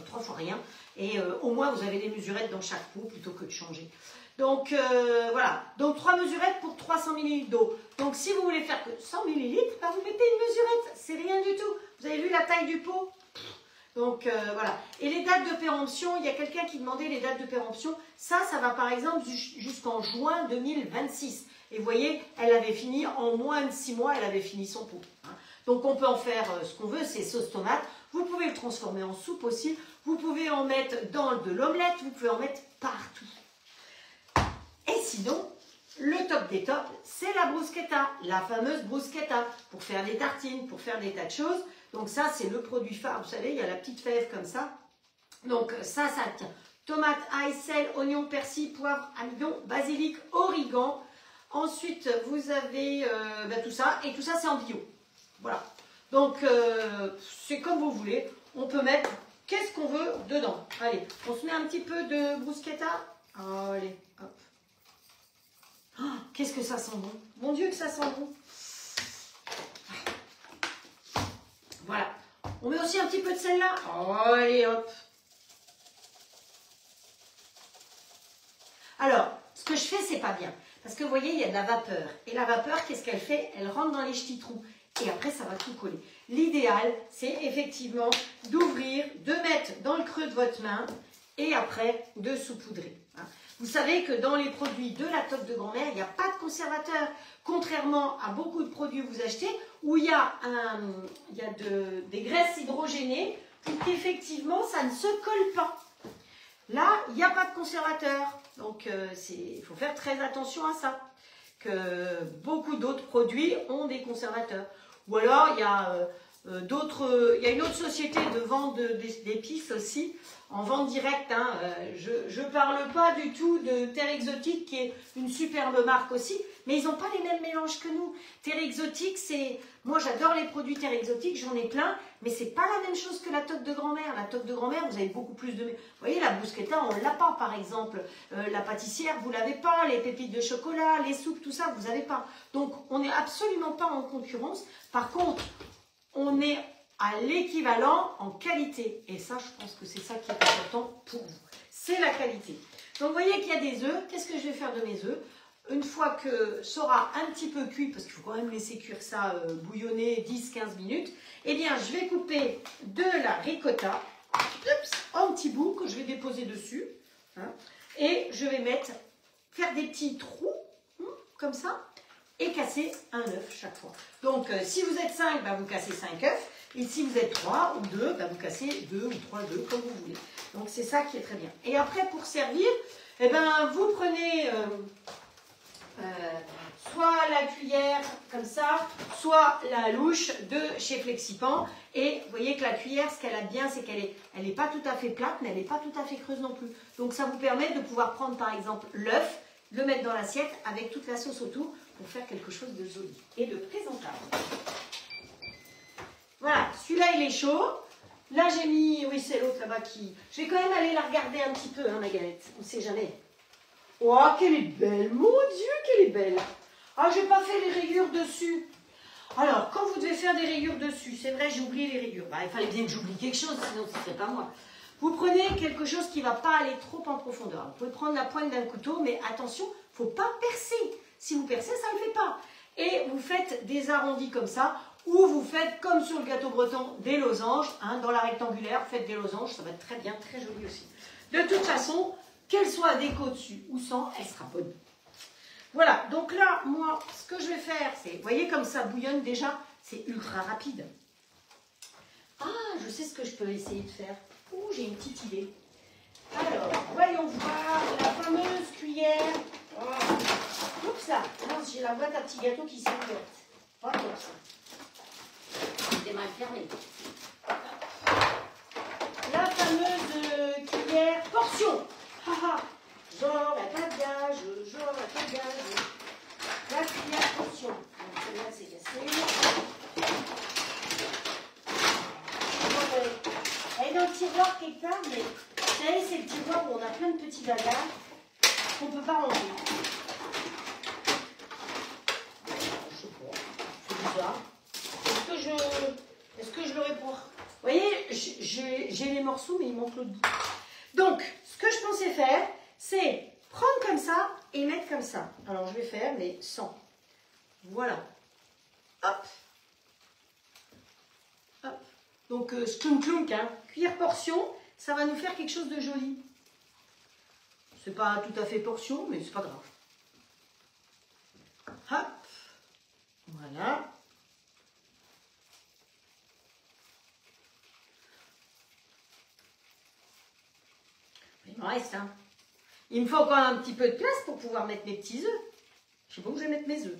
3 fois rien. Et au moins vous avez des mesurettes dans chaque pot plutôt que de changer. Donc voilà. Donc 3 mesurettes pour 300 ml d'eau. Donc si vous voulez faire que 100 ml, bah, vous mettez une mesurette. C'est rien du tout. Vous avez vu la taille du pot ? Donc voilà. Et les dates de péremption, il y a quelqu'un qui demandait les dates de péremption. Ça va par exemple jusqu'en juin 2026. Et vous voyez, elle avait fini en moins de 6 mois, elle avait fini son pot. Hein. Donc on peut en faire ce qu'on veut, c'est sauce tomate. Vous pouvez le transformer en soupe aussi. Vous pouvez en mettre dans de l'omelette, vous pouvez en mettre partout. Et sinon, le top des tops, c'est la bruschetta, la fameuse bruschetta, pour faire des tartines, pour faire des tas de choses. Donc ça, c'est le produit phare. Vous savez, il y a la petite fève comme ça. Donc ça tient. Tomate, ail, sel, oignon, persil, poivre, amidon, basilic, origan. Ensuite, vous avez tout ça. Et tout ça, c'est en bio. Voilà. Donc, c'est comme vous voulez. On peut mettre qu'est-ce qu'on veut dedans. Allez, on se met un petit peu de bruschetta. Allez, hop. Oh, qu'est-ce que ça sent bon. Mon Dieu, que ça sent bon. Voilà. On met aussi un petit peu de sel là. Allez, hop. Alors, ce que je fais, c'est pas bien. Parce que vous voyez, il y a de la vapeur. Et la vapeur, qu'est-ce qu'elle fait? Elle rentre dans les petits trous. Et après, ça va tout coller. L'idéal, c'est effectivement d'ouvrir, de mettre dans le creux de votre main et après de saupoudrer. Vous savez que dans les produits de la toque de grand-mère, il n'y a pas de conservateur. Contrairement à beaucoup de produits que vous achetez, où il y a, des graisses hydrogénées pour qu'effectivement, ça ne se colle pas. Là, il n'y a pas de conservateur. Donc, il faut faire très attention à ça. Que beaucoup d'autres produits ont des conservateurs. Ou alors, il y a une autre société de vente d'épices aussi, en vente directe. Hein. Je ne parle pas du tout de Terre Exotique, qui est une superbe marque aussi, mais ils n'ont pas les mêmes mélanges que nous. Terre Exotique, c'est... Moi, j'adore les produits Terre Exotique, j'en ai plein, mais c'est pas la même chose que la toque de grand-mère. La toque de grand-mère, vous avez beaucoup plus de... Vous voyez, la bruschetta, on ne l'a pas, par exemple. La pâtissière, vous ne l'avez pas. Les pépites de chocolat, les soupes, tout ça, vous n'avez pas. Donc, on n'est absolument pas en concurrence. Par contre, on est à l'équivalent en qualité. Et ça, je pense que c'est ça qui est important pour vous. C'est la qualité. Donc, vous voyez qu'il y a des œufs. Qu'est-ce que je vais faire de mes œufs? Une fois que ça aura un petit peu cuit, parce qu'il faut quand même laisser cuire ça, bouillonner 10-15 minutes, eh bien, je vais couper de la ricotta en petits bouts que je vais déposer dessus. Hein, et je vais faire des petits trous, comme ça, et casser un œuf chaque fois. Donc, si vous êtes 5, vous cassez 5 œufs. Et si vous êtes 3 ou 2, vous cassez 2 ou 3 œufs, comme vous voulez. Donc, c'est ça qui est très bien. Et après, pour servir, eh ben, vous prenez... soit la cuillère comme ça, soit la louche de chez Flexipan. Et vous voyez que la cuillère, ce qu'elle a bien, c'est qu'elle est pas tout à fait plate, mais elle n'est pas tout à fait creuse non plus. Donc ça vous permet de pouvoir prendre par exemple l'œuf, le mettre dans l'assiette avec toute la sauce autour pour faire quelque chose de joli et de présentable. Voilà, celui-là il est chaud. Là j'ai mis, oui c'est l'autre là-bas qui... Je vais quand même aller la regarder un petit peu, hein, ma galette, on ne sait jamais. Oh, qu'elle est belle, mon Dieu, qu'elle est belle. Ah, je n'ai pas fait les rayures dessus. Alors, quand vous devez faire des rayures dessus, c'est vrai, j'ai oublié les rayures. Il fallait bien que j'oublie quelque chose, sinon ce ne serait pas moi. Vous prenez quelque chose qui ne va pas aller trop en profondeur. Vous pouvez prendre la pointe d'un couteau, mais attention, il ne faut pas percer. Si vous percez, ça ne le fait pas. Et vous faites des arrondis comme ça, ou vous faites, comme sur le gâteau breton, des losanges. Hein, dans la rectangulaire, vous faites des losanges, ça va être très bien, très joli aussi. De toute façon... Qu'elle soit déco dessus ou sans, elle sera bonne. Voilà, donc là, moi, ce que je vais faire, c'est, vous voyez comme ça bouillonne déjà, c'est ultra rapide. Ah, je sais ce que je peux essayer de faire. Ouh, j'ai une petite idée. Alors, voyons voir la fameuse cuillère. Oh. Oups là, mince, j'ai la boîte à petits gâteaux qui s'est ouverte. Pas comme ça. C'était mal fermé. La fameuse cuillère portion. Genre la pas de gage, genre la pas de gage. La cuillère portion. Donc celle-là c'est cassé. Elle est dans le tiroir quelque part, mais vous savez, c'est le tiroir où on a plein de petits bagarres qu'on ne peut pas ranger. Je sais pas, c'est bizarre. Est-ce que je l'aurais pour... Vous voyez, j'ai les morceaux, mais il manque l'autre bout. Donc, ce que je pensais faire, c'est prendre comme ça et mettre comme ça. Alors, je vais faire, mais sans. Voilà. Hop. Hop. Donc, clunk, hein. Cuillère portion, ça va nous faire quelque chose de joli. C'est pas tout à fait portion, mais c'est pas grave. Hop. Voilà. Il me reste, hein. Il me faut encore un petit peu de place pour pouvoir mettre mes petits œufs. Je sais pas où je vais mettre mes œufs.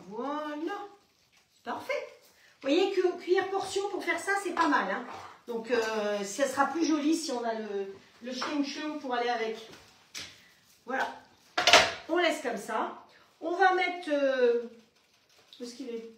Voilà. C'est parfait. voyez que cuillère portion pour faire ça, c'est pas mal. Hein. Donc, ça sera plus joli si on a le chioum pour aller avec. Voilà. On laisse comme ça. On va mettre... où est-ce qu'il est?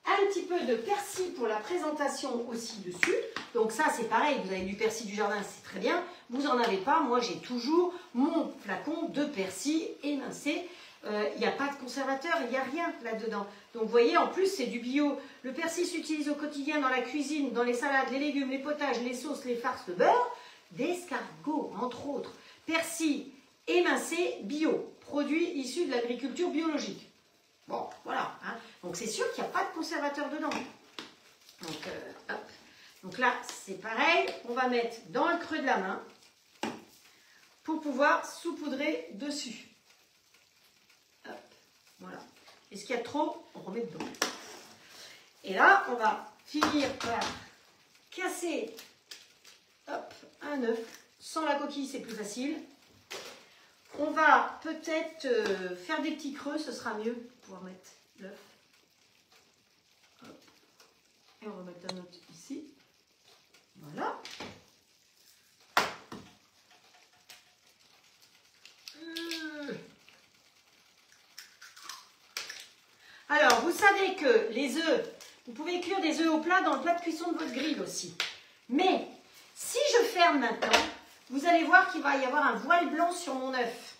Un petit peu de persil pour la présentation aussi dessus. Donc ça, c'est pareil. Vous avez du persil du jardin, c'est très bien. Vous n'en avez pas. Moi, j'ai toujours mon flacon de persil émincé. Il n'y a pas de conservateur, il n'y a rien là-dedans. Donc vous voyez, en plus, c'est du bio. Le persil s'utilise au quotidien dans la cuisine, dans les salades, les légumes, les potages, les sauces, les farces, le beurre, d'escargot, entre autres. Persil émincé bio, produit issu de l'agriculture biologique. Bon, voilà. Hein. Donc c'est sûr qu'il n'y a pas de conservateur dedans. Donc, hop. Donc là, c'est pareil. On va mettre dans le creux de la main pour pouvoir saupoudrer dessus. Hop. Voilà. Est-ce qu'il y a trop? On remet dedans. Et là, on va finir par casser hop, un œuf. Sans la coquille, c'est plus facile. On va peut-être faire des petits creux, ce sera mieux pour pouvoir mettre l'œuf. Et on va mettre un autre ici. Voilà. Alors, vous savez que les œufs, vous pouvez cuire des œufs au plat dans le plat de cuisson de votre grille aussi. Mais, si je ferme maintenant, vous allez voir qu'il va y avoir un voile blanc sur mon œuf.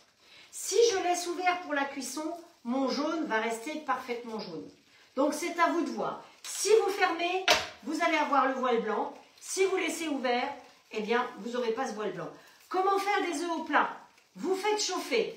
Si je laisse ouvert pour la cuisson, mon jaune va rester parfaitement jaune. Donc c'est à vous de voir. Si vous fermez, vous allez avoir le voile blanc. Si vous laissez ouvert, eh bien, vous n'aurez pas ce voile blanc. Comment faire des œufs au plat? Vous faites chauffer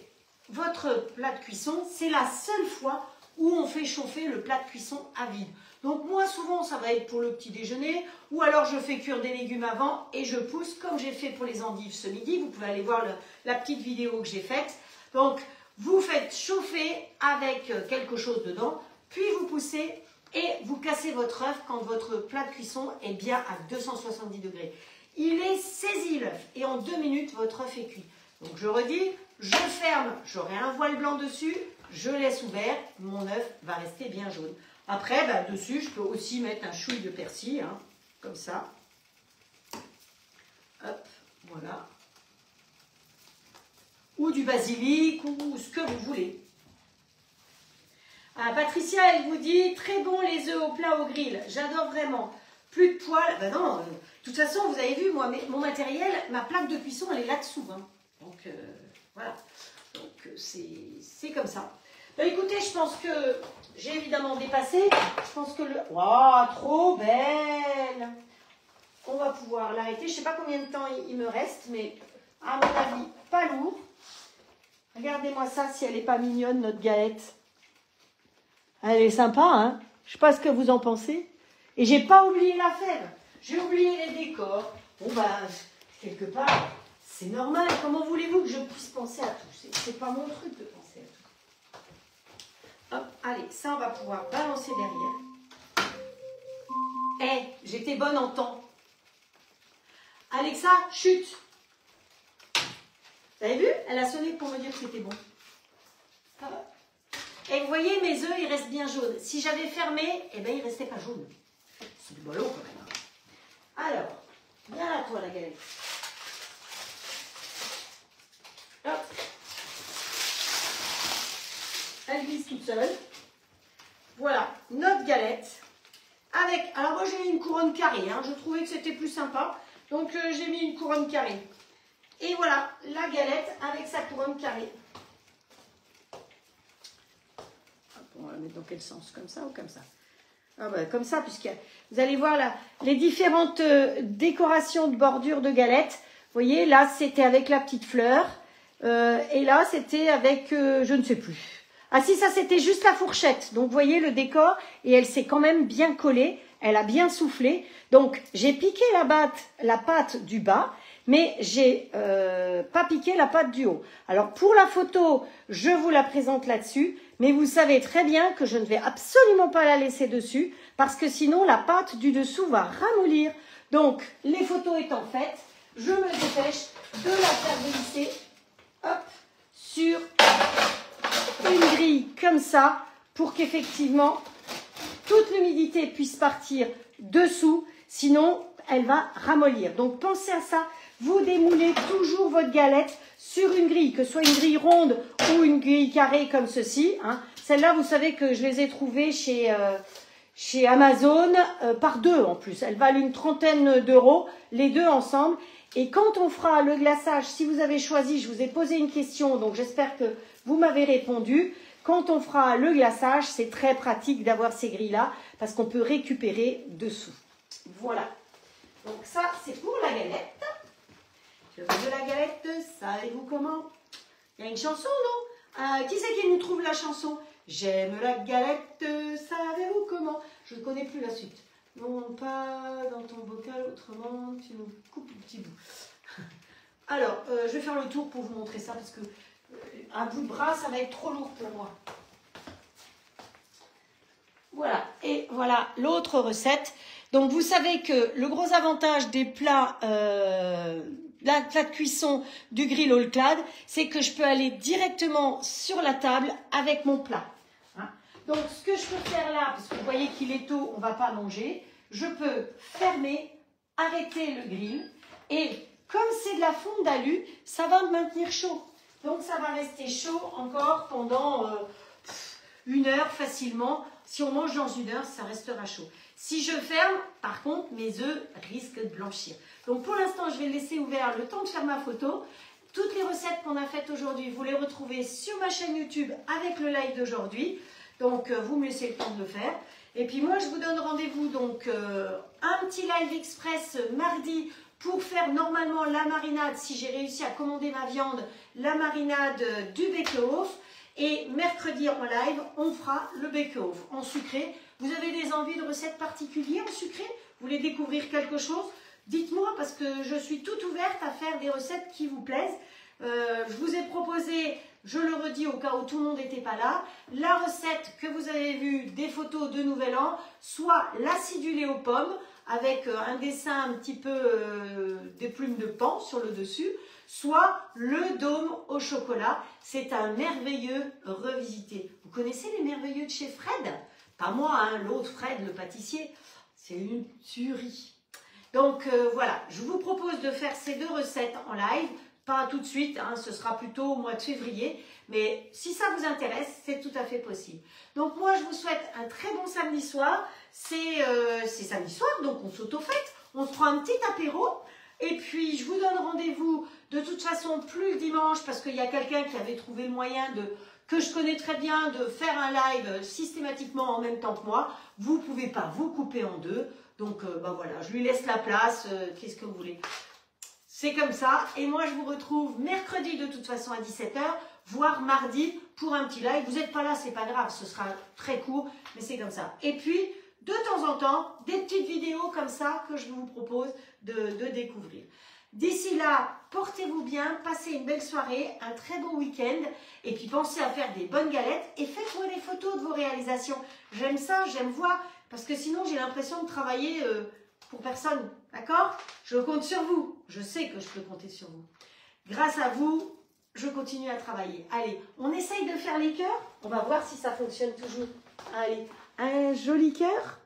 votre plat de cuisson. C'est la seule fois où on fait chauffer le plat de cuisson à vide. Donc moi, souvent, ça va être pour le petit déjeuner, ou alors je fais cuire des légumes avant et je pousse, comme j'ai fait pour les endives ce midi. Vous pouvez aller voir la petite vidéo que j'ai faite. Donc, vous faites chauffer avec quelque chose dedans, puis vous poussez et vous cassez votre œuf quand votre plat de cuisson est bien à 270 degrés. Il est saisi l'œuf et en 2 minutes, votre œuf est cuit. Donc, je redis, je ferme, j'aurai un voile blanc dessus, je laisse ouvert, mon œuf va rester bien jaune. Après, bah, dessus, je peux aussi mettre un chouille de persil, hein, comme ça. Hop, voilà. Ou du basilic, ou ce que vous voulez. Ah, Patricia, elle vous dit, très bon les œufs au plat au grill. J'adore vraiment. Plus de poils. Ben non, de toute façon, vous avez vu, moi, mon matériel, ma plaque de cuisson, elle est là-dessous. Hein. Donc, voilà. Donc, c'est comme ça. Ben, écoutez, je pense que j'ai évidemment dépassé. Je pense que le... Waouh, trop belle! On va pouvoir l'arrêter. Je ne sais pas combien de temps il me reste, mais à mon avis, pas lourd. Regardez-moi ça, si elle n'est pas mignonne, notre galette. Elle est sympa, hein? Je ne sais pas ce que vous en pensez. Et j'ai pas oublié la fève. J'ai oublié les décors. Bon, bah, quelque part, c'est normal. Comment voulez-vous que je puisse penser à tout? C'est pas mon truc de penser à tout. Hop, allez, ça, on va pouvoir balancer derrière. Eh, j'étais bonne en temps. Alexa, chute. Vous avez vu? Elle a sonné pour me dire que c'était bon. Et vous voyez, mes œufs, ils restent bien jaunes. Si j'avais fermé, eh ben, ils ne restaient pas jaunes. C'est du bolo quand même. Alors, viens là, toi, la galette. Hop. Elle glisse toute seule. Voilà, notre galette. Avec, alors moi, j'ai mis une couronne carrée. Hein. Je trouvais que c'était plus sympa. Donc, j'ai mis une couronne carrée. Et voilà, la galette avec sa couronne carrée. On va la mettre dans quel sens? Comme ça ou comme ça? Ah bah, comme ça, puisque vous allez voir là, les différentes décorations de bordure de galettes. Vous voyez, là, c'était avec la petite fleur. Et là, c'était avec, je ne sais plus. Ah si, ça, c'était juste la fourchette. Donc, vous voyez le décor. Et elle s'est quand même bien collée. Elle a bien soufflé. Donc, j'ai piqué la pâte du bas. Mais j'ai pas piqué la pâte du haut. Alors, pour la photo, je vous la présente là-dessus. Mais vous savez très bien que je ne vais absolument pas la laisser dessus parce que sinon la pâte du dessous va ramollir. Donc, les photos étant faites, je me dépêche de la faire glisser hop, sur une grille comme ça pour qu'effectivement toute l'humidité puisse partir dessous, sinon elle va ramollir. Donc pensez à ça, vous démoulez toujours votre galette sur une grille, que ce soit une grille ronde ou une grille carrée comme ceci. Hein. Celles-là, vous savez que je les ai trouvées chez Amazon par deux en plus. Elles valent une trentaine d'euros, les deux ensemble. Et quand on fera le glaçage, si vous avez choisi, je vous ai posé une question, donc j'espère que vous m'avez répondu. Quand on fera le glaçage, c'est très pratique d'avoir ces grilles-là parce qu'on peut récupérer dessous. Voilà. Donc ça, c'est pour la galette. Je veux de la galette, savez-vous comment? Il y a une chanson, non? Qui c'est qui nous trouve la chanson? J'aime la galette, savez-vous comment? Je ne connais plus la suite. Non, pas dans ton bocal, autrement, tu nous coupes un petit bout. Alors, je vais faire le tour pour vous montrer ça, parce que un bout de bras, ça va être trop lourd pour moi. Voilà, et voilà l'autre recette. Donc, vous savez que le gros avantage des plats, la plat de cuisson du grill All-Clad, c'est que je peux aller directement sur la table avec mon plat. Hein. Donc, ce que je peux faire là, parce que vous voyez qu'il est tôt, on ne va pas manger, je peux fermer, arrêter le grill et comme c'est de la fonte d'alu, ça va me maintenir chaud. Donc ça va rester chaud encore pendant 1 heure facilement. Si on mange dans 1 heure, ça restera chaud. Si je ferme, par contre, mes œufs risquent de blanchir. Donc pour l'instant, je vais laisser ouvert le temps de faire ma photo. Toutes les recettes qu'on a faites aujourd'hui, vous les retrouvez sur ma chaîne YouTube avec le live d'aujourd'hui. Donc vous me laissez le temps de le faire. Et puis moi, je vous donne rendez-vous donc un petit live express mardi pour faire normalement la marinade, si j'ai réussi à commander ma viande, la marinade du bake-off. Et mercredi en live, on fera le bake-off en sucré. Vous avez des envies de recettes particulières en sucré? Vous voulez découvrir quelque chose? Dites-moi parce que je suis toute ouverte à faire des recettes qui vous plaisent. Je vous ai proposé, je le redis au cas où tout le monde n'était pas là, la recette que vous avez vue des photos de Nouvel An, soit l'acidulé aux pommes avec un dessin un petit peu des plumes de paon sur le dessus, soit le dôme au chocolat. C'est un merveilleux revisité. Vous connaissez les merveilleux de chez Fred? Pas moi, hein, l'autre Fred, le pâtissier. C'est une tuerie. Donc voilà, je vous propose de faire ces 2 recettes en live. Pas tout de suite, hein, ce sera plutôt au mois de février. Mais si ça vous intéresse, c'est tout à fait possible. Donc moi, je vous souhaite un très bon samedi soir. C'est samedi soir, donc on s'auto-fête. On se prend un petit apéro. Et puis, je vous donne rendez-vous de toute façon plus le dimanche parce qu'il y a quelqu'un qui avait trouvé le moyen que je connais très bien de faire un live systématiquement en même temps que moi. Vous ne pouvez pas vous couper en deux. Donc, ben voilà, je lui laisse la place. Qu'est-ce que vous voulez? C'est comme ça. Et moi, je vous retrouve mercredi de toute façon à 17 h, voire mardi pour un petit live. Vous n'êtes pas là, c'est pas grave. Ce sera très court, mais c'est comme ça. Et puis, de temps en temps, des petites vidéos comme ça que je vous propose de découvrir. D'ici là, portez-vous bien, passez une belle soirée, un très beau week-end. Et puis, pensez à faire des bonnes galettes et faites-moi des photos de vos réalisations. J'aime ça, j'aime voir, parce que sinon, j'ai l'impression de travailler pour personne. D'accord? Je compte sur vous. Je sais que je peux compter sur vous. Grâce à vous, je continue à travailler. Allez, on essaye de faire les cœurs. On va voir si ça fonctionne toujours. Allez, un joli cœur.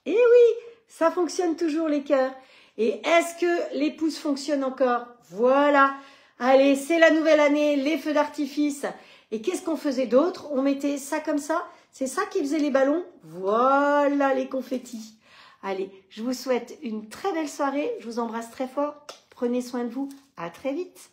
Eh oui, ça fonctionne toujours les cœurs. Et est-ce que les pouces fonctionnent encore? Voilà. Allez, c'est la nouvelle année, les feux d'artifice. Et qu'est-ce qu'on faisait d'autre? On mettait ça comme ça. C'est ça qui faisait les ballons. Voilà les confettis. Allez, je vous souhaite une très belle soirée. Je vous embrasse très fort. Prenez soin de vous. À très vite.